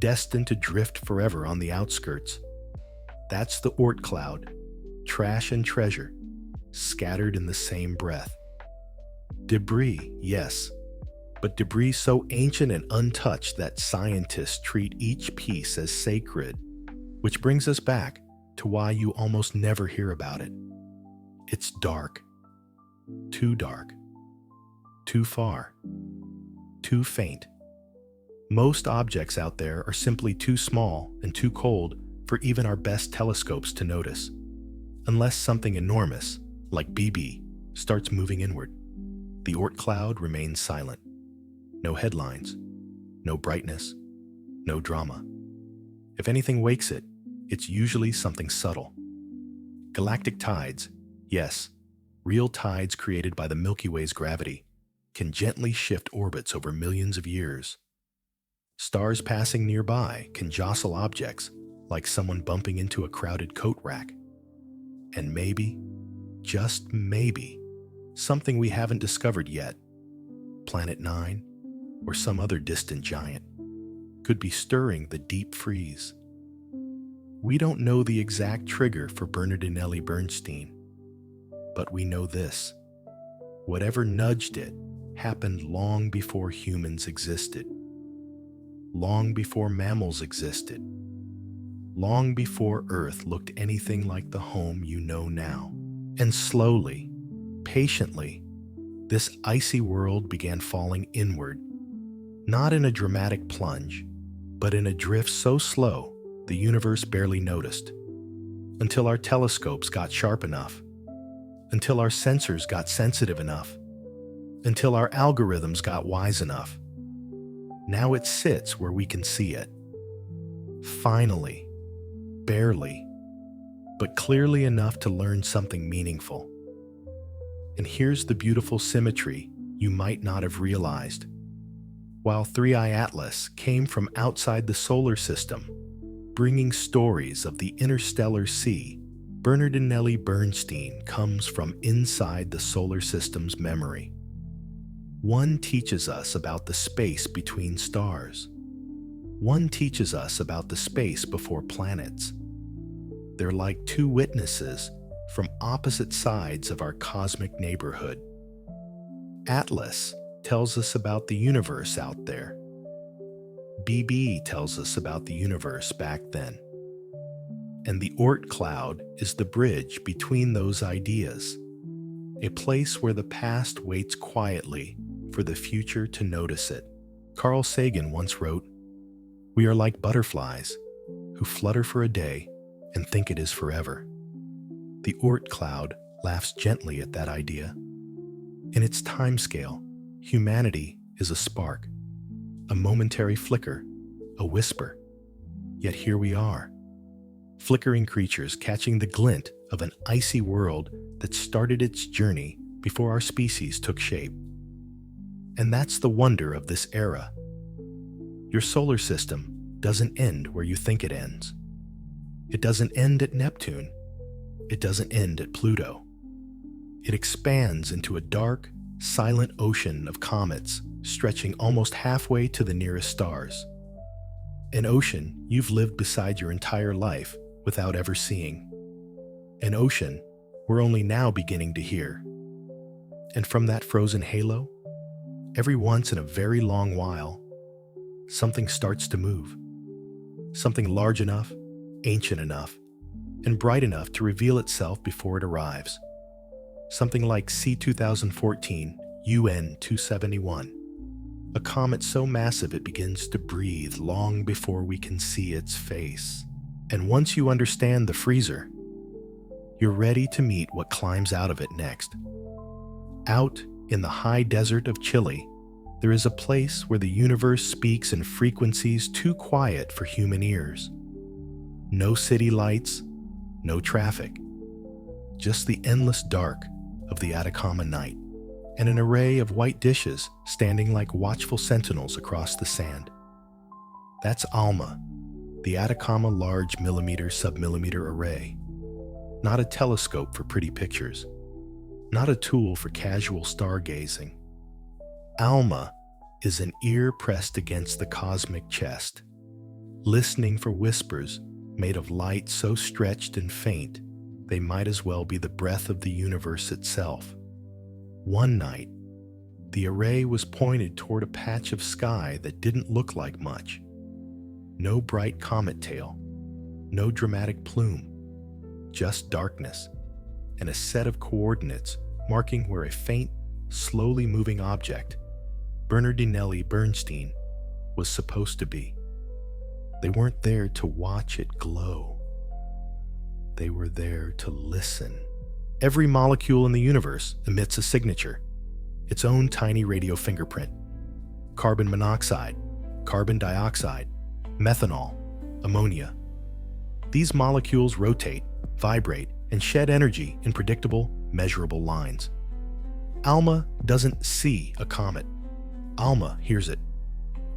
destined to drift forever on the outskirts. That's the Oort cloud, trash and treasure, scattered in the same breath. Debris, yes, but debris so ancient and untouched that scientists treat each piece as sacred, which brings us back to why you almost never hear about it. It's dark, too far, too faint. Most objects out there are simply too small and too cold for even our best telescopes to notice, unless something enormous, like BB, starts moving inward. The Oort cloud remains silent. No headlines, no brightness, no drama. If anything wakes it, it's usually something subtle. Galactic tides, yes, real tides created by the Milky Way's gravity, can gently shift orbits over millions of years. Stars passing nearby can jostle objects like someone bumping into a crowded coat rack. And maybe, just maybe, something we haven't discovered yet, Planet 9 or some other distant giant, could be stirring the deep freeze. We don't know the exact trigger for Bernardinelli-Bernstein, but we know this: whatever nudged it happened long before humans existed, long before mammals existed, long before Earth looked anything like the home you know now. And slowly, patiently, this icy world began falling inward, not in a dramatic plunge, but in a drift so slow the universe barely noticed, until our telescopes got sharp enough, until our sensors got sensitive enough, until our algorithms got wise enough. Now it sits where we can see it. Finally, barely, but clearly enough to learn something meaningful. And here's the beautiful symmetry you might not have realized. While ThreeI Atlas came from outside the solar system, bringing stories of the interstellar sea, Bernardinelli-Bernstein comes from inside the solar system's memory. One teaches us about the space between stars. One teaches us about the space before planets. They're like two witnesses from opposite sides of our cosmic neighborhood. Atlas tells us about the universe out there. BB tells us about the universe back then. And the Oort cloud is the bridge between those ideas, a place where the past waits quietly for the future to notice it. Carl Sagan once wrote, "We are like butterflies who flutter for a day and think it is forever." The Oort cloud laughs gently at that idea. In its timescale, humanity is a spark, a momentary flicker, a whisper. Yet here we are, flickering creatures catching the glint of an icy world that started its journey before our species took shape. And that's the wonder of this era. Your solar system doesn't end where you think it ends. It doesn't end at Neptune. It doesn't end at Pluto. It expands into a dark, silent ocean of comets stretching almost halfway to the nearest stars. An ocean you've lived beside your entire life without ever seeing. An ocean we're only now beginning to hear. And from that frozen halo, every once in a very long while, something starts to move. Something large enough, ancient enough, and bright enough to reveal itself before it arrives. Something like C-2014 UN-271, a comet so massive it begins to breathe long before we can see its face. And once you understand the freezer, you're ready to meet what climbs out of it next. Out in the high desert of Chile, there is a place where the universe speaks in frequencies too quiet for human ears. No city lights, no traffic, just the endless dark of the Atacama night, and an array of white dishes standing like watchful sentinels across the sand. That's ALMA, the Atacama Large Millimeter Submillimeter Array. Not a telescope for pretty pictures, not a tool for casual stargazing. ALMA is an ear pressed against the cosmic chest, listening for whispers made of light so stretched and faint they might as well be the breath of the universe itself. One night, the array was pointed toward a patch of sky that didn't look like much. No bright comet tail, no dramatic plume, just darkness, and a set of coordinates marking where a faint, slowly moving object, Bernardinelli-Bernstein, was supposed to be. They weren't there to watch it glow. They were there to listen. Every molecule in the universe emits a signature, its own tiny radio fingerprint. Carbon monoxide, carbon dioxide, methanol, ammonia. These molecules rotate, vibrate, and shed energy in predictable, measurable lines. ALMA doesn't see a comet. ALMA hears it.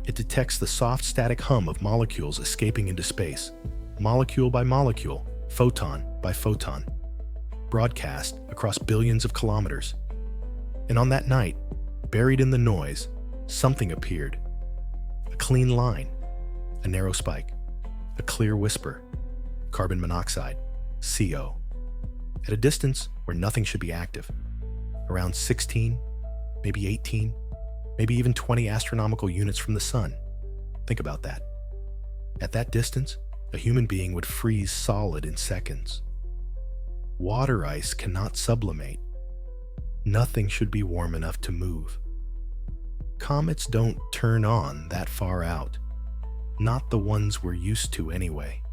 It detects the soft static hum of molecules escaping into space, molecule by molecule, photon by photon, broadcast across billions of kilometers. And on that night, buried in the noise, something appeared. A clean line, a narrow spike, a clear whisper, carbon monoxide, CO. At a distance where nothing should be active, around 16, maybe 18, maybe even 20 astronomical units from the sun. Think about that. At that distance, a human being would freeze solid in seconds. Water ice cannot sublimate. Nothing should be warm enough to move. Comets don't turn on that far out. Not the ones we're used to anyway.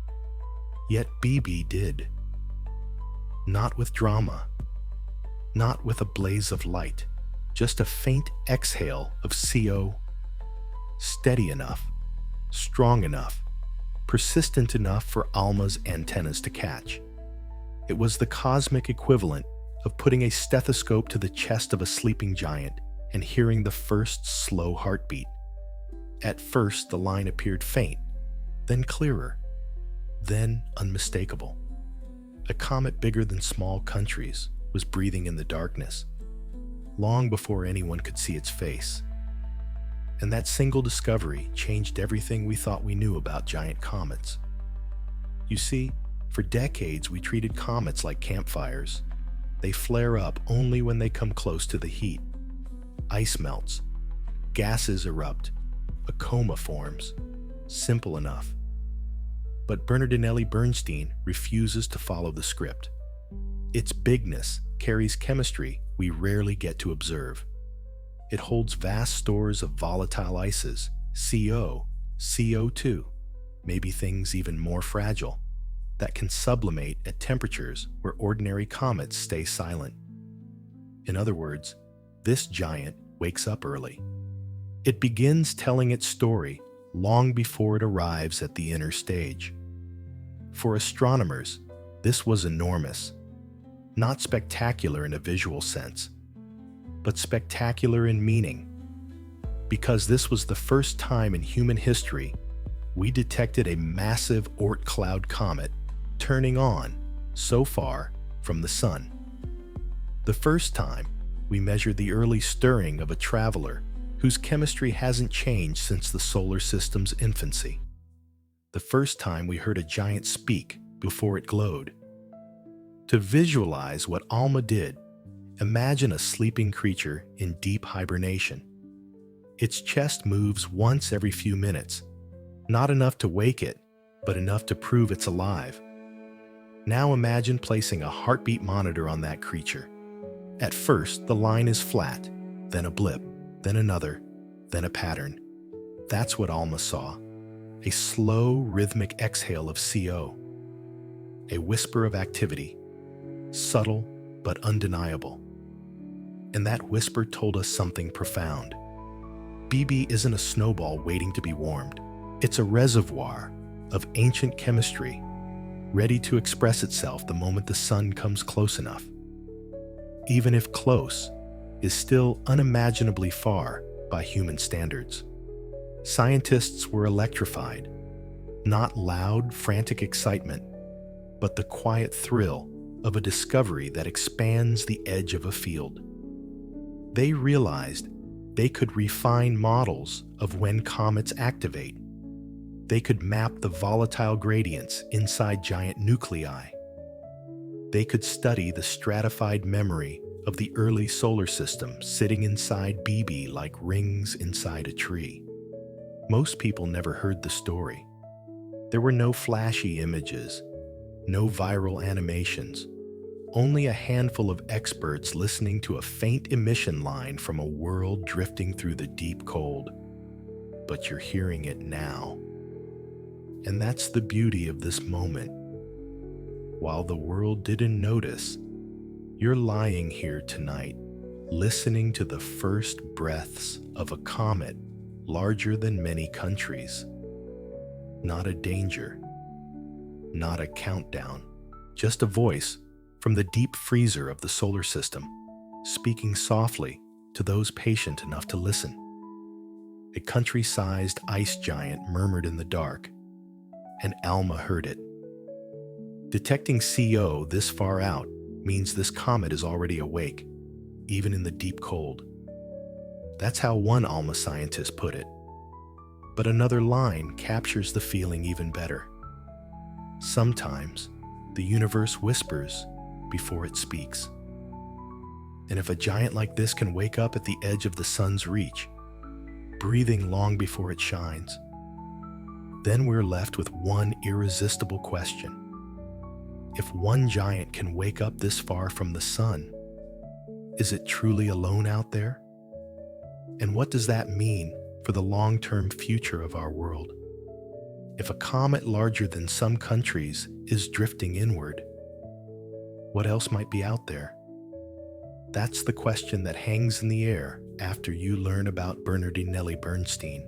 Yet BB did. Not with drama. Not with a blaze of light. Just a faint exhale of CO. Steady enough, strong enough, persistent enough for ALMA's antennas to catch. It was the cosmic equivalent of putting a stethoscope to the chest of a sleeping giant and hearing the first slow heartbeat. At first, the line appeared faint, then clearer, then unmistakable. A comet bigger than small countries was breathing in the darkness, long before anyone could see its face. And that single discovery changed everything we thought we knew about giant comets. You see, for decades we treated comets like campfires. They flare up only when they come close to the heat. Ice melts, gases erupt, a coma forms. Simple enough. But Bernardinelli-Bernstein refuses to follow the script. Its bigness carries chemistry we rarely get to observe. It holds vast stores of volatile ices, CO, CO2, maybe things even more fragile, that can sublimate at temperatures where ordinary comets stay silent. In other words, this giant wakes up early. It begins telling its story long before it arrives at the inner stage. For astronomers, this was enormous. Not spectacular in a visual sense, but spectacular in meaning, because this was the first time in human history we detected a massive Oort cloud comet turning on so far from the sun. The first time we measured the early stirring of a traveler whose chemistry hasn't changed since the solar system's infancy. The first time we heard a giant speak before it glowed. To visualize what ALMA did, Imagine a sleeping creature in deep hibernation. Its chest moves once every few minutes, not enough to wake it, but enough to prove it's alive. Now imagine placing a heartbeat monitor on that creature. At first, the line is flat, then a blip, then another, then a pattern. That's what ALMA saw. A slow, rhythmic exhale of CO. A whisper of activity, subtle but undeniable. And that whisper told us something profound. BB isn't a snowball waiting to be warmed. It's a reservoir of ancient chemistry, ready to express itself the moment the sun comes close enough. Even if close is still unimaginably far by human standards. Scientists were electrified, not loud, frantic excitement, but the quiet thrill of a discovery that expands the edge of a field. They realized they could refine models of when comets activate. They could map the volatile gradients inside giant nuclei. They could study the stratified memory of the early solar system sitting inside BB like rings inside a tree. Most people never heard the story. There were no flashy images, no viral animations, only a handful of experts listening to a faint emission line from a world drifting through the deep cold. But you're hearing it now. And that's the beauty of this moment. While the world didn't notice, you're lying here tonight, listening to the first breaths of a comet larger than many countries. Not a danger, not a countdown, just a voice from the deep freezer of the solar system, speaking softly to those patient enough to listen. A country-sized ice giant murmured in the dark, and ALMA heard it. Detecting CO this far out means this comet is already awake, even in the deep cold. That's how one ALMA scientist put it. But another line captures the feeling even better. Sometimes, the universe whispers before it speaks. And if a giant like this can wake up at the edge of the sun's reach, breathing long before it shines, then we're left with one irresistible question. If one giant can wake up this far from the sun, is it truly alone out there? And what does that mean for the long-term future of our world? If a comet larger than some countries is drifting inward, what else might be out there? That's the question that hangs in the air after you learn about Bernardinelli-Bernstein.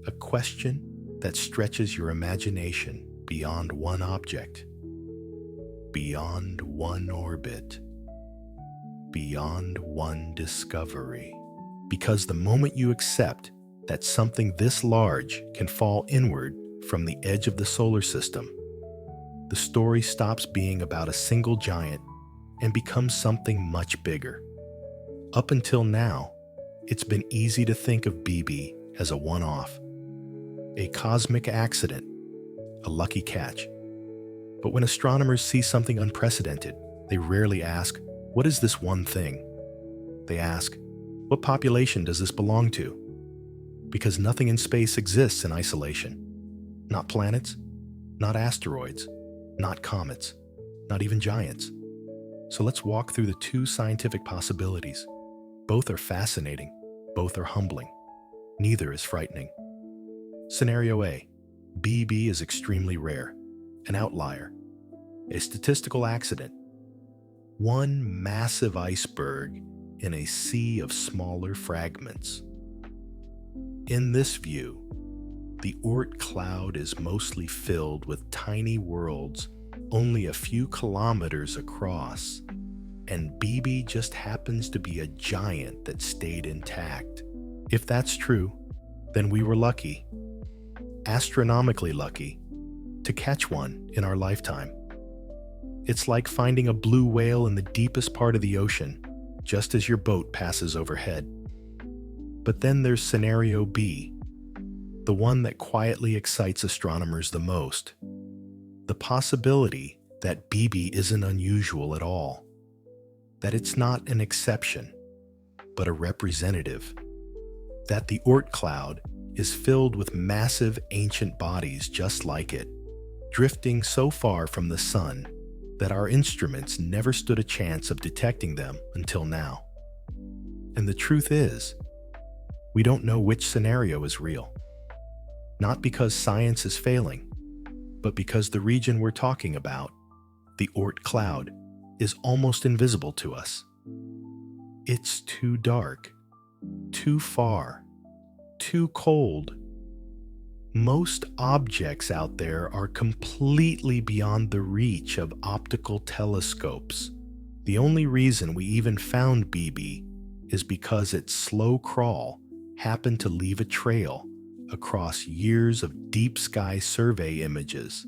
A question that stretches your imagination beyond one object, beyond one orbit, beyond one discovery. Because the moment you accept that something this large can fall inward from the edge of the solar system, the story stops being about a single giant and becomes something much bigger. Up until now, it's been easy to think of BB as a one-off, a cosmic accident, a lucky catch. But when astronomers see something unprecedented, they rarely ask, "What is this one thing?" They ask, "What population does this belong to?" Because nothing in space exists in isolation. Not planets, not asteroids, not comets, not even giants. So let's walk through the two scientific possibilities. Both are fascinating, both are humbling. Neither is frightening. Scenario A, BB is extremely rare, an outlier, a statistical accident, one massive iceberg in a sea of smaller fragments. In this view, the Oort cloud is mostly filled with tiny worlds only a few kilometers across, and BB just happens to be a giant that stayed intact. If that's true, then we were lucky, astronomically lucky, to catch one in our lifetime. It's like finding a blue whale in the deepest part of the ocean, just as your boat passes overhead. But then there's scenario B, the one that quietly excites astronomers the most. The possibility that BB isn't unusual at all. that it's not an exception, but a representative. That the Oort cloud is filled with massive ancient bodies just like it, drifting so far from the sun that our instruments never stood a chance of detecting them until now. And the truth is, we don't know which scenario is real. Not because science is failing, but because the region we're talking about, the Oort cloud, is almost invisible to us. It's too dark, too far, too cold. Most objects out there are completely beyond the reach of optical telescopes. The only reason we even found BB is because its slow crawl happened to leave a trail across years of deep sky survey images,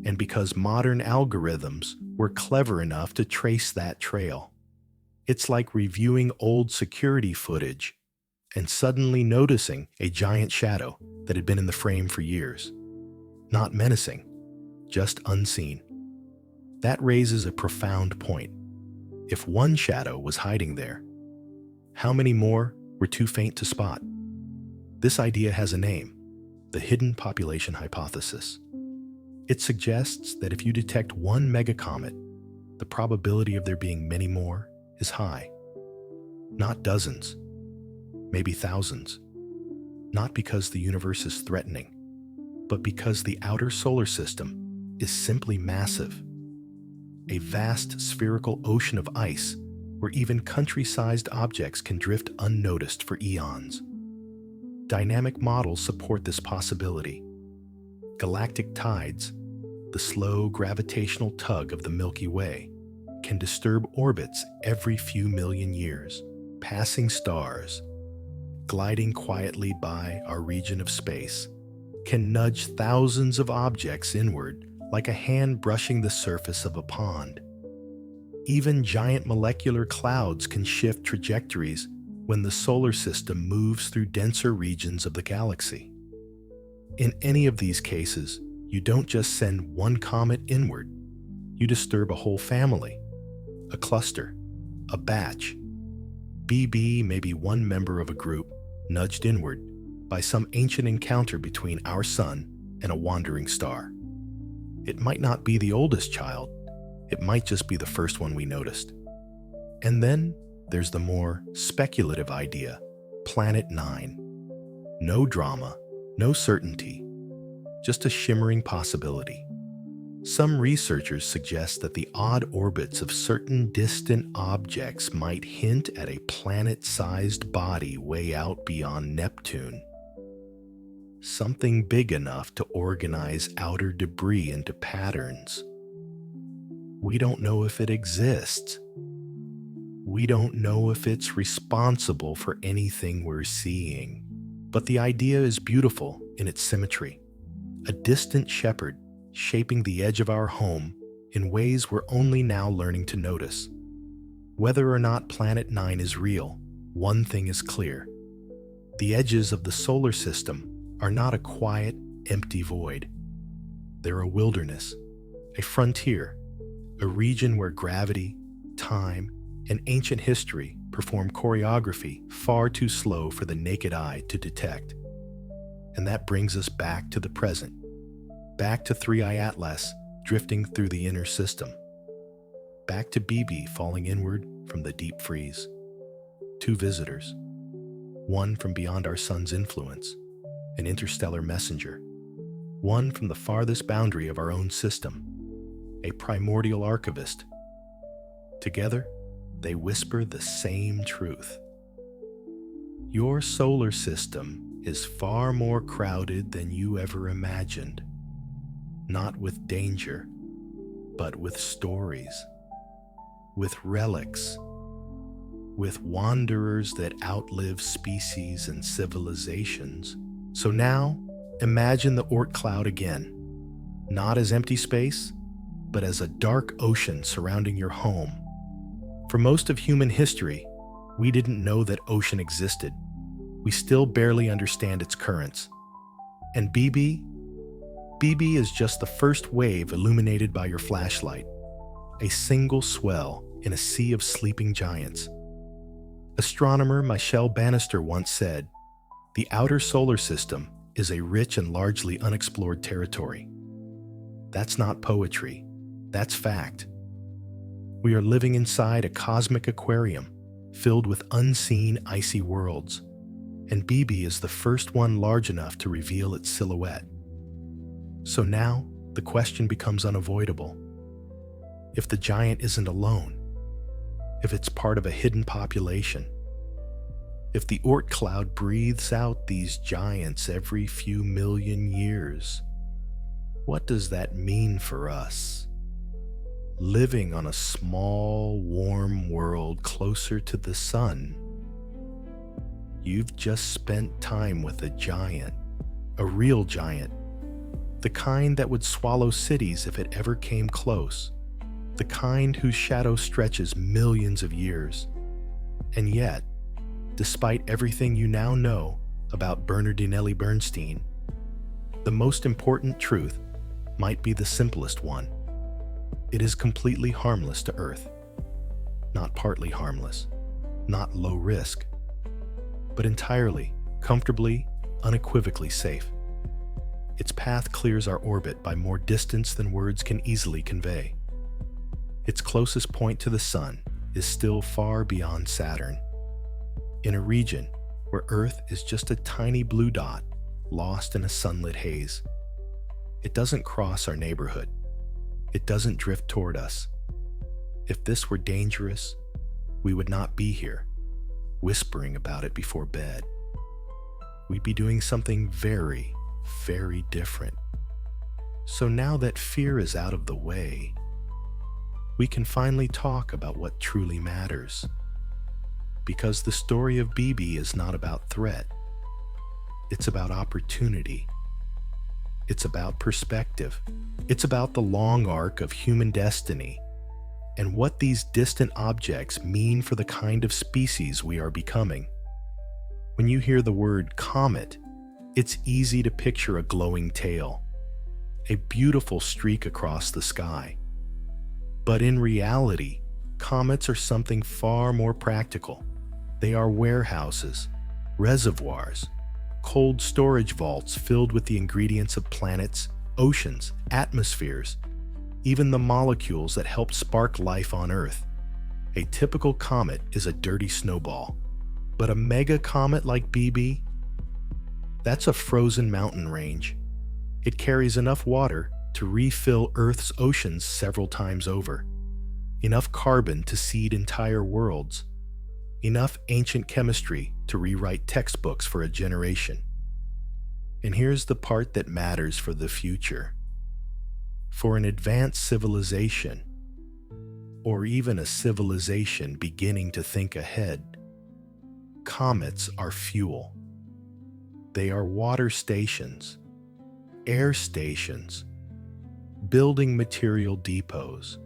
and because modern algorithms were clever enough to trace that trail. It's like reviewing old security footage and suddenly noticing a giant shadow that had been in the frame for years. Not menacing, just unseen. That raises a profound point. If one shadow was hiding there, how many more were too faint to spot? This idea has a name, the hidden population hypothesis. It suggests that if you detect one mega-comet, the probability of there being many more is high. Not dozens, maybe thousands. Not because the universe is threatening, but because the outer solar system is simply massive. A vast spherical ocean of ice where even country-sized objects can drift unnoticed for eons. Dynamic models support this possibility. Galactic tides, the slow gravitational tug of the Milky Way, can disturb orbits every few million years, passing stars, gliding quietly by our region of space, can nudge thousands of objects inward like a hand brushing the surface of a pond. Even giant molecular clouds can shift trajectories when the solar system moves through denser regions of the galaxy. In any of these cases, you don't just send one comet inward, you disturb a whole family, a cluster, a batch. BB may be one member of a group nudged inward by some ancient encounter between our sun and a wandering star. It might not be the oldest child, it might just be the first one we noticed. And then there's the more speculative idea, Planet 9. No drama, no certainty, just a shimmering possibility. Some researchers suggest that the odd orbits of certain distant objects might hint at a planet-sized body way out beyond Neptune. Something big enough to organize outer debris into patterns. We don't know if it exists. We don't know if it's responsible for anything we're seeing. But the idea is beautiful in its symmetry. A distant shepherd shaping the edge of our home in ways we're only now learning to notice. Whether or not Planet 9 is real, one thing is clear. The edges of the solar system are not a quiet, empty void. They're a wilderness, a frontier, a region where gravity, time, and ancient history perform choreography far too slow for the naked eye to detect. And that brings us back to the present, back to ThreeI Atlas drifting through the inner system, back to BB falling inward from the deep freeze. Two visitors, one from beyond our sun's influence, an interstellar messenger, one from the farthest boundary of our own system, a primordial archivist. Together, they whisper the same truth. Your solar system is far more crowded than you ever imagined. Not with danger, but with stories, with relics, with wanderers that outlive species and civilizations. So now, imagine the Oort cloud again, not as empty space, but as a dark ocean surrounding your home. For most of human history, we didn't know that ocean existed. We still barely understand its currents. And BB is just the first wave illuminated by your flashlight, a single swell in a sea of sleeping giants. Astronomer Michel Bannister once said, "The outer solar system is a rich and largely unexplored territory." That's not poetry. That's fact. We are living inside a cosmic aquarium filled with unseen icy worlds, and BB is the first one large enough to reveal its silhouette. So now, the question becomes unavoidable. If the giant isn't alone, if it's part of a hidden population, if the Oort cloud breathes out these giants every few million years, what does that mean for us? Living on a small, warm world closer to the sun. You've just spent time with a giant, a real giant, the kind that would swallow cities if it ever came close, the kind whose shadow stretches millions of years. And yet, despite everything you now know about Bernardinelli-Bernstein, the most important truth might be the simplest one. It is completely harmless to Earth. Not partly harmless, not low risk, but entirely, comfortably, unequivocally safe. Its path clears our orbit by more distance than words can easily convey. Its closest point to the Sun is still far beyond Saturn, in a region where Earth is just a tiny blue dot lost in a sunlit haze. It doesn't cross our neighborhood. It doesn't drift toward us. If this were dangerous, we would not be here, whispering about it before bed. We'd be doing something very, very different. So now that fear is out of the way, we can finally talk about what truly matters. Because the story of BB is not about threat. It's about opportunity. It's about perspective. It's about the long arc of human destiny and what these distant objects mean for the kind of species we are becoming. When you hear the word comet, it's easy to picture a glowing tail, a beautiful streak across the sky. But in reality, comets are something far more practical. They are warehouses, reservoirs, cold storage vaults filled with the ingredients of planets, oceans, atmospheres, even the molecules that help spark life on Earth. A typical comet is a dirty snowball, but a mega-comet like BB? That's a frozen mountain range. It carries enough water to refill Earth's oceans several times over, enough carbon to seed entire worlds, enough ancient chemistry to rewrite textbooks for a generation. And here's the part that matters for the future. For an advanced civilization, or even a civilization beginning to think ahead, comets are fuel. They are water stations, air stations, building material depots.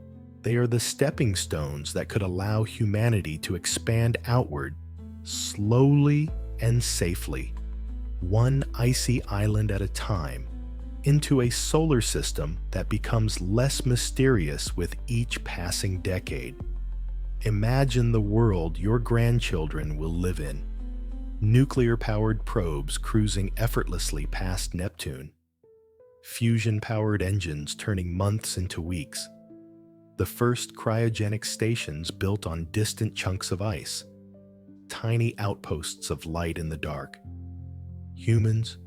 They are the stepping stones that could allow humanity to expand outward, slowly and safely, one icy island at a time, into a solar system that becomes less mysterious with each passing decade. Imagine the world your grandchildren will live in. Nuclear-powered probes cruising effortlessly past Neptune. Fusion-powered engines turning months into weeks. The first cryogenic stations built on distant chunks of ice. Tiny outposts of light in the dark. Humans,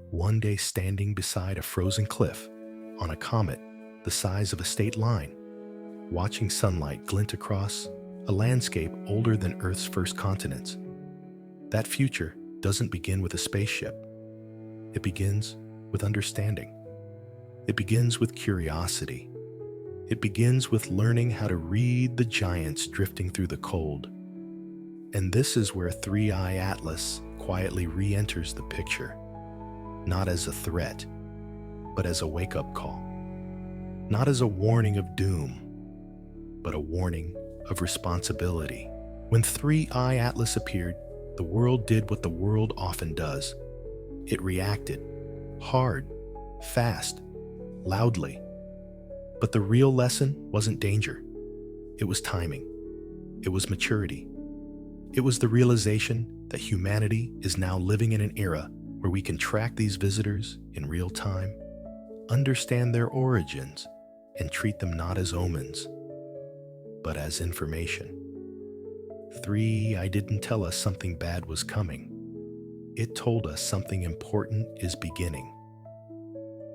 one day standing beside a frozen cliff on a comet the size of a state line, watching sunlight glint across a landscape older than Earth's first continents. That future doesn't begin with a spaceship. It begins with understanding. It begins with curiosity. It begins with learning how to read the giants drifting through the cold. And this is where ThreeI Atlas quietly re-enters the picture, not as a threat, but as a wake-up call. Not as a warning of doom, but a warning of responsibility. When ThreeI Atlas appeared, the world did what the world often does. It reacted, hard, fast, loudly. But the real lesson wasn't danger. It was timing. It was maturity. It was the realization that humanity is now living in an era where we can track these visitors in real time, understand their origins, and treat them not as omens, but as information. 3I didn't tell us something bad was coming. It told us something important is beginning.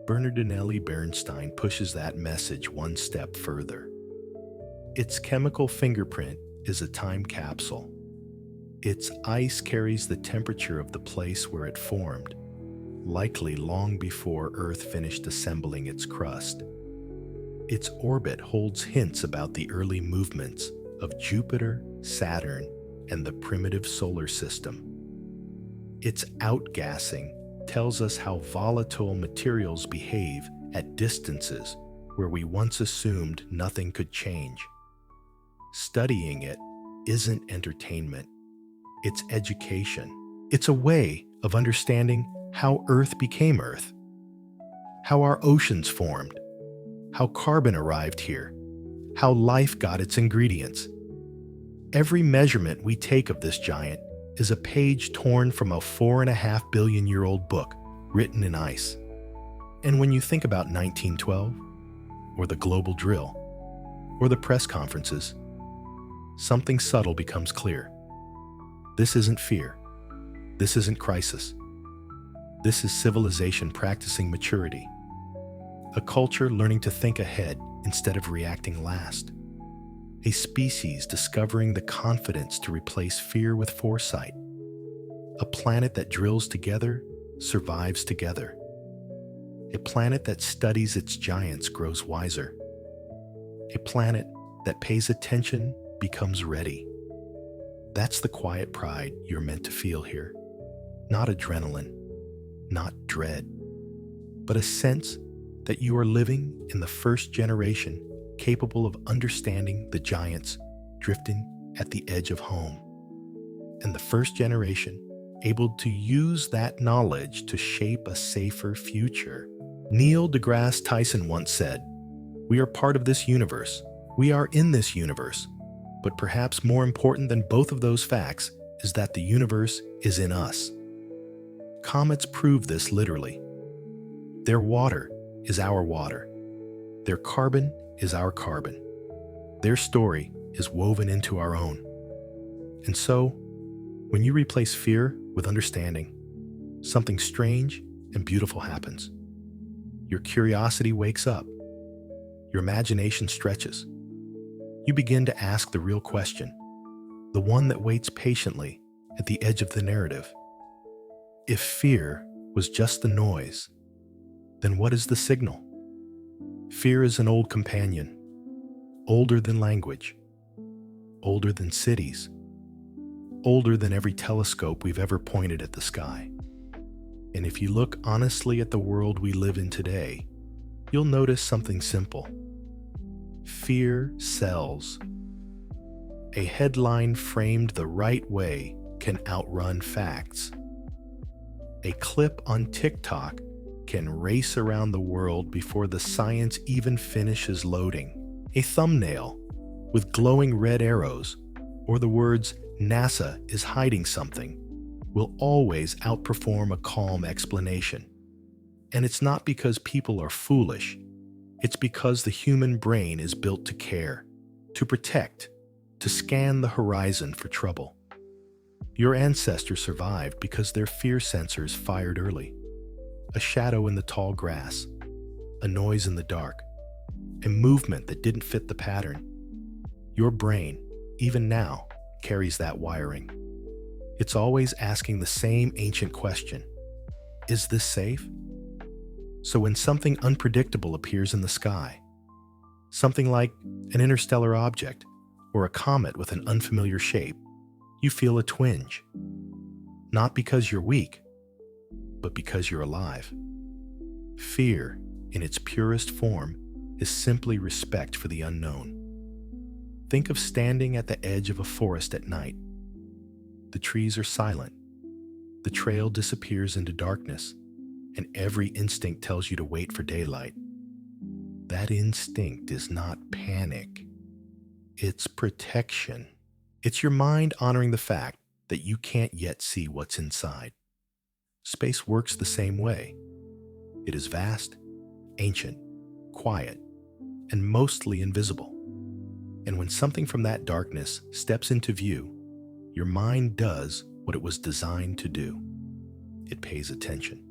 Bernardinelli-Bernstein pushes that message one step further. Its chemical fingerprint is a time capsule. Its ice carries the temperature of the place where it formed, likely long before Earth finished assembling its crust. Its orbit holds hints about the early movements of Jupiter, Saturn, and the primitive solar system. Its outgassing tells us how volatile materials behave at distances where we once assumed nothing could change. Studying it isn't entertainment. It's education. It's a way of understanding how Earth became Earth, how our oceans formed, how carbon arrived here, how life got its ingredients. Every measurement we take of this giant is a page torn from a 4.5 billion-year-old book written in ice. And when you think about 1912, or the global drill, or the press conferences, something subtle becomes clear. This isn't fear. This isn't crisis. This is civilization practicing maturity. A culture learning to think ahead instead of reacting last. A species discovering the confidence to replace fear with foresight. A planet that drills together, survives together. A planet that studies its giants grows wiser. A planet that pays attention becomes ready. That's the quiet pride you're meant to feel here. Not adrenaline, not dread, but a sense that you are living in the first generation capable of understanding the giants drifting at the edge of home, and the first generation able to use that knowledge to shape a safer future. Neil deGrasse Tyson once said, "We are part of this universe. We are in this universe. But perhaps more important than both of those facts is that the universe is in us." Comets prove this literally. Their water is our water. Their carbon is our carbon. Their story is woven into our own. And so, when you replace fear with understanding, something strange and beautiful happens. Your curiosity wakes up. Your imagination stretches. You begin to ask the real question, the one that waits patiently at the edge of the narrative. If fear was just the noise, then what is the signal? Fear is an old companion, older than language, older than cities, older than every telescope we've ever pointed at the sky. And if you look honestly at the world we live in today, you'll notice something simple. Fear sells. A headline framed the right way can outrun facts. A clip on TikTok can race around the world before the science even finishes loading. A thumbnail with glowing red arrows or the words "NASA is hiding something" will always outperform a calm explanation. And it's not because people are foolish. It's because the human brain is built to care, to protect, to scan the horizon for trouble. Your ancestors survived because their fear sensors fired early. A shadow in the tall grass, a noise in the dark, a movement that didn't fit the pattern. Your brain, even now, carries that wiring. It's always asking the same ancient question: is this safe? So when something unpredictable appears in the sky, something like an interstellar object or a comet with an unfamiliar shape, you feel a twinge. Not because you're weak, but because you're alive. Fear, in its purest form, is simply respect for the unknown. Think of standing at the edge of a forest at night. The trees are silent. The trail disappears into darkness, and every instinct tells you to wait for daylight. That instinct is not panic. It's protection. It's your mind honoring the fact that you can't yet see what's inside. Space works the same way. It is vast, ancient, quiet, and mostly invisible. And when something from that darkness steps into view, your mind does what it was designed to do. It pays attention.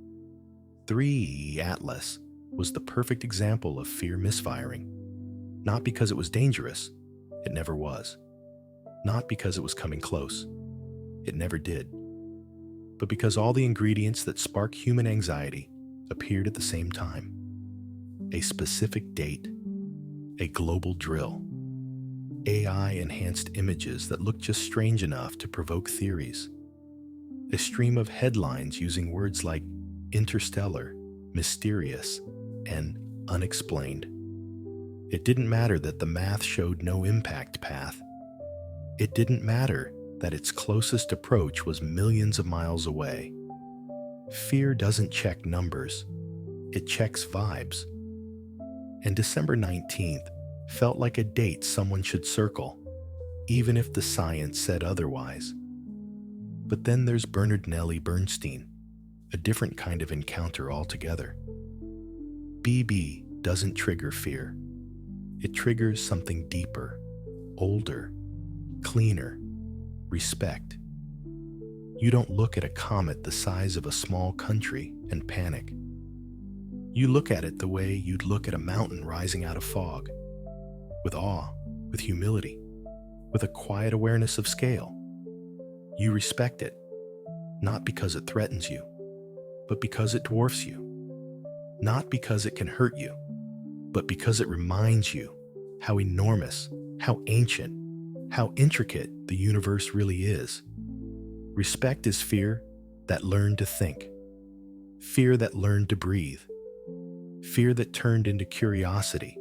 ThreeI Atlas was the perfect example of fear misfiring. Not because it was dangerous, it never was. Not because it was coming close, it never did. But because all the ingredients that spark human anxiety appeared at the same time. A specific date, a global drill, AI-enhanced images that look just strange enough to provoke theories, a stream of headlines using words like Interstellar, mysterious, and unexplained. It didn't matter that the math showed no impact path. It didn't matter that its closest approach was millions of miles away. Fear doesn't check numbers, it checks vibes. And December 19th felt like a date someone should circle, even if the science said otherwise. But then there's Bernardinelli-Bernstein, a different kind of encounter altogether. BB doesn't trigger fear. It triggers something deeper, older, cleaner, respect. You don't look at a comet the size of a small country and panic. You look at it the way you'd look at a mountain rising out of fog, with awe, with humility, with a quiet awareness of scale. You respect it, not because it threatens you, but because it dwarfs you. Not because it can hurt you, but because it reminds you how enormous, how ancient, how intricate the universe really is. Respect is fear that learned to think, fear that learned to breathe, fear that turned into curiosity.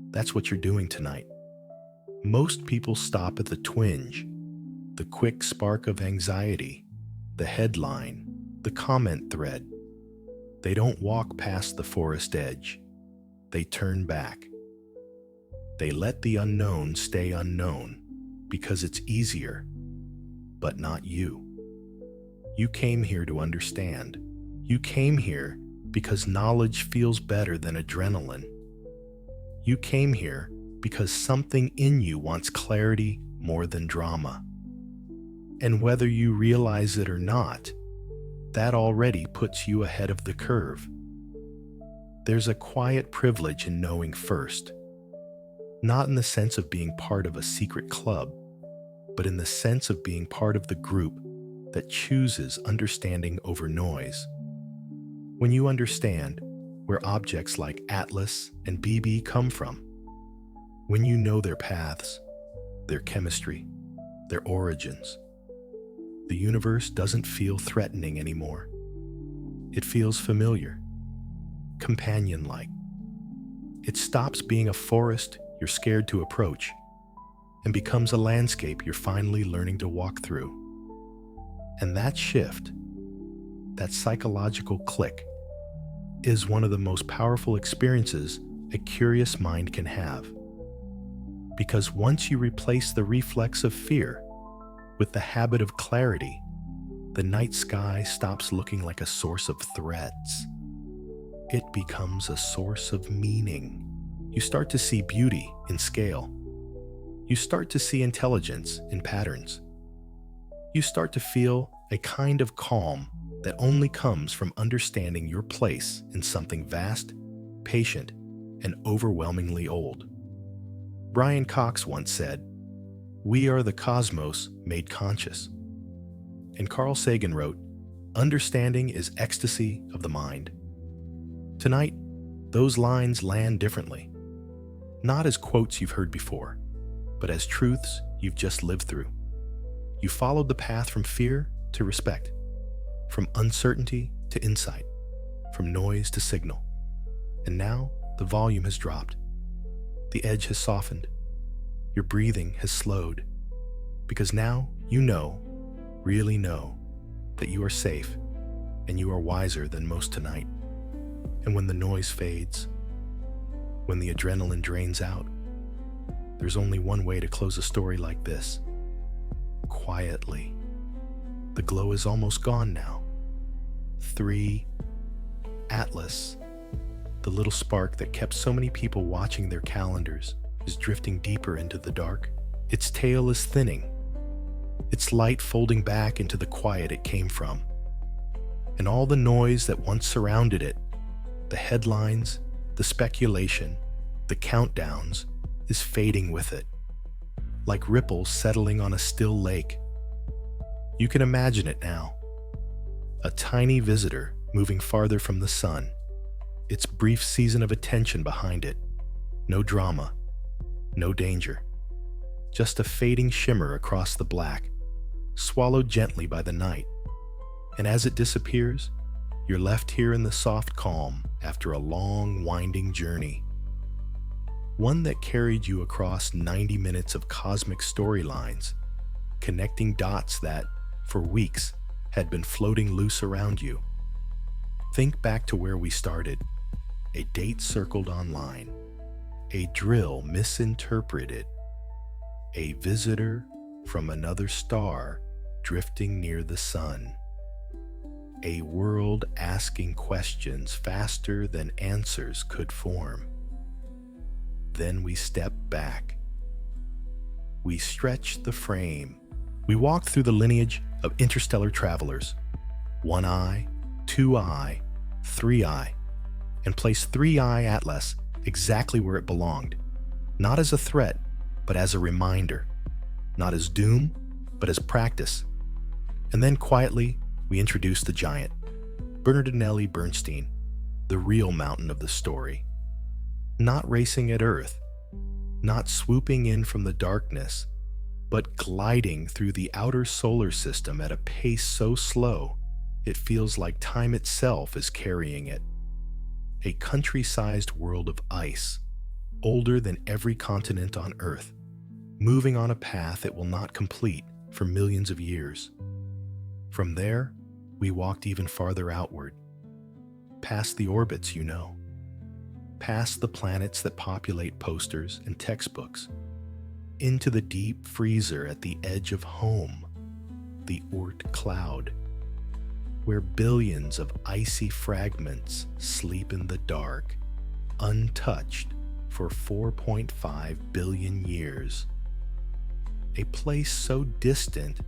That's what you're doing tonight. Most people stop at the twinge, the quick spark of anxiety, the headline, the comment thread. They don't walk past the forest edge. They turn back. They let the unknown stay unknown because it's easier, but not you. You came here to understand. You came here because knowledge feels better than adrenaline. You came here because something in you wants clarity more than drama. And whether you realize it or not, that already puts you ahead of the curve. There's a quiet privilege in knowing first, not in the sense of being part of a secret club, but in the sense of being part of the group that chooses understanding over noise. When you understand where objects like Atlas and BB come from, when you know their paths, their chemistry, their origins, the universe doesn't feel threatening anymore. It feels familiar, companion-like. It stops being a forest you're scared to approach and becomes a landscape you're finally learning to walk through. And that shift, that psychological click, is one of the most powerful experiences a curious mind can have. Because once you replace the reflex of fear with the habit of clarity, the night sky stops looking like a source of threats. It becomes a source of meaning. You start to see beauty in scale. You start to see intelligence in patterns. You start to feel a kind of calm that only comes from understanding your place in something vast, patient, and overwhelmingly old. Brian Cox once said, "We are the cosmos made conscious." And Carl Sagan wrote, "Understanding is ecstasy of the mind." Tonight, those lines land differently. Not as quotes you've heard before, but as truths you've just lived through. You followed the path from fear to respect, from uncertainty to insight, from noise to signal. And now the volume has dropped. The edge has softened. Your breathing has slowed. Because now you know, really know, that you are safe and you are wiser than most tonight. And when the noise fades, when the adrenaline drains out, there's only one way to close a story like this. quietly. The glow is almost gone now. 3 Atlas, the little spark that kept so many people watching their calendars, is drifting deeper into the dark. Its tail is thinning, its light folding back into the quiet it came from. And all the noise that once surrounded it, the headlines, the speculation, the countdowns, is fading with it, like ripples settling on a still lake. You can imagine it now. A tiny visitor moving farther from the sun, its brief season of attention behind it. No drama, no danger. Just a fading shimmer across the black, swallowed gently by the night. And as it disappears, you're left here in the soft calm after a long, winding journey. One that carried you across 90 minutes of cosmic storylines, connecting dots that, for weeks, had been floating loose around you. Think back to where we started. A date circled online. A drill misinterpreted. A visitor from another star drifting near the sun. A world asking questions faster than answers could form. Then we stepped back. We stretched the frame. We walked through the lineage of interstellar travelers. 1I, 2I, 3I, and placed 3I Atlas exactly where it belonged. Not as a threat, but as a reminder. Not as doom, but as practice. And then quietly, we introduced the giant, Bernardinelli-Bernstein, the real mountain of the story. Not racing at Earth, not swooping in from the darkness, but gliding through the outer solar system at a pace so slow, it feels like time itself is carrying it. A country-sized world of ice, older than every continent on Earth, moving on a path it will not complete for millions of years. From there, we walked even farther outward, past the orbits you know, past the planets that populate posters and textbooks, into the deep freezer at the edge of home, the Oort cloud, where billions of icy fragments sleep in the dark, untouched for 4.5 billion years. A place so distant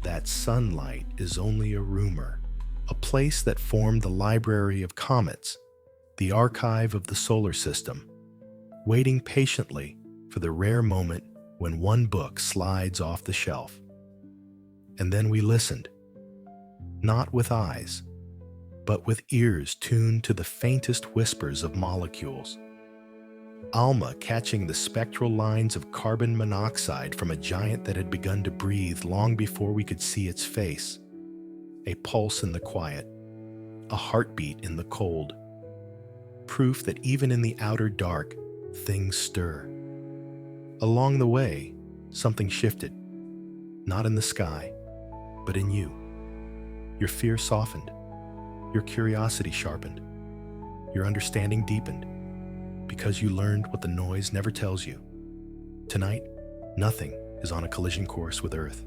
that sunlight is only a rumor, a place that formed the library of comets, the archive of the solar system, waiting patiently for the rare moment when one book slides off the shelf. And then we listened, not with eyes, but with ears tuned to the faintest whispers of molecules. ALMA catching the spectral lines of carbon monoxide from a giant that had begun to breathe long before we could see its face. A pulse in the quiet, a heartbeat in the cold. Proof that even in the outer dark, things stir. Along the way, something shifted. Not in the sky, but in you. Your fear softened. Your curiosity sharpened. Your understanding deepened. Because you learned what the noise never tells you. Tonight, nothing is on a collision course with Earth.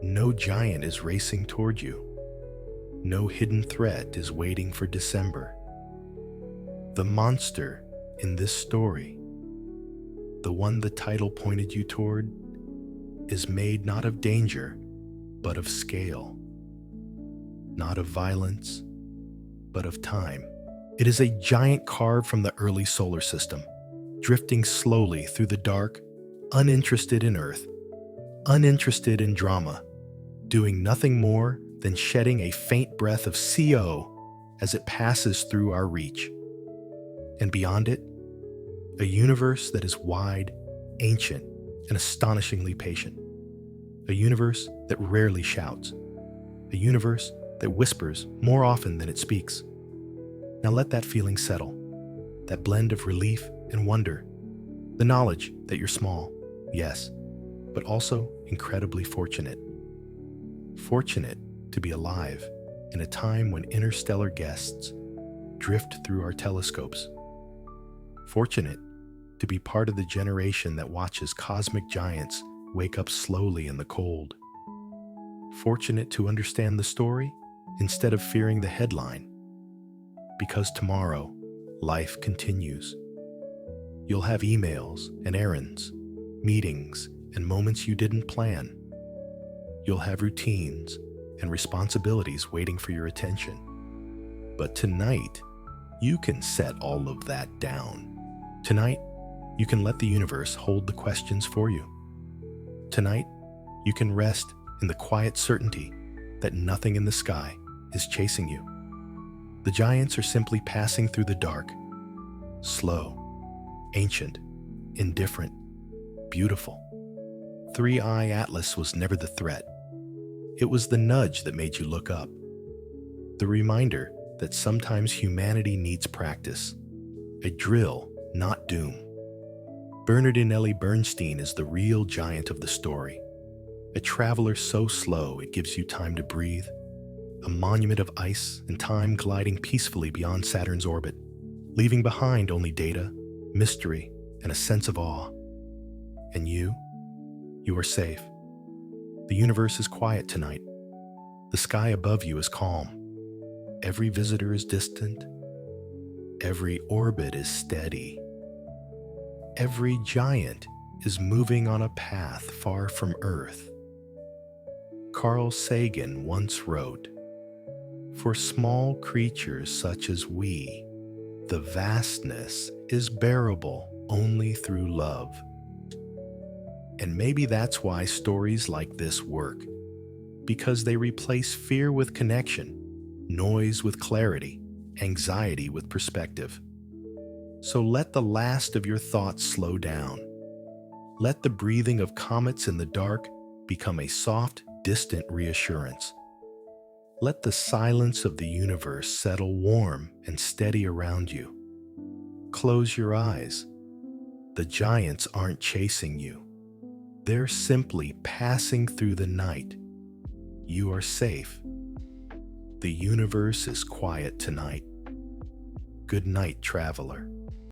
No giant is racing toward you. No hidden threat is waiting for December. The monster in this story, the one the title pointed you toward, is made not of danger, but of scale. Not of violence, but of time. It is a giant carved from the early solar system, drifting slowly through the dark, uninterested in Earth, uninterested in drama, doing nothing more than shedding a faint breath of CO as it passes through our reach. And beyond it, a universe that is wide, ancient, and astonishingly patient. A universe that rarely shouts. A universe that whispers more often than it speaks. Now let that feeling settle, that blend of relief and wonder, the knowledge that you're small, yes, but also incredibly fortunate. Fortunate to be alive in a time when interstellar guests drift through our telescopes. Fortunate to be part of the generation that watches cosmic giants wake up slowly in the cold. Fortunate to understand the story instead of fearing the headline. Because tomorrow, life continues. You'll have emails and errands, meetings and moments you didn't plan. You'll have routines and responsibilities waiting for your attention. But tonight, you can set all of that down. Tonight, you can let the universe hold the questions for you. Tonight, you can rest in the quiet certainty that nothing in the sky is chasing you. The giants are simply passing through the dark, slow, ancient, indifferent, beautiful. 3i Atlas was never the threat. It was the nudge that made you look up. The reminder that sometimes humanity needs practice. A drill, not doom. Bernardinelli-Bernstein is the real giant of the story. A traveler so slow it gives you time to breathe. A monument of ice and time gliding peacefully beyond Saturn's orbit, leaving behind only data, mystery, and a sense of awe. And you are safe. The universe is quiet tonight. The sky above you is calm. Every visitor is distant. Every orbit is steady. Every giant is moving on a path far from Earth. Carl Sagan once wrote, "For small creatures such as we, the vastness is bearable only through love." And maybe that's why stories like this work, because they replace fear with connection, noise with clarity, anxiety with perspective. So let the last of your thoughts slow down. Let the breathing of comets in the dark become a soft, distant reassurance. Let the silence of the universe settle warm and steady around you. Close your eyes. The giants aren't chasing you. They're simply passing through the night. You are safe. The universe is quiet tonight. Good night, traveler.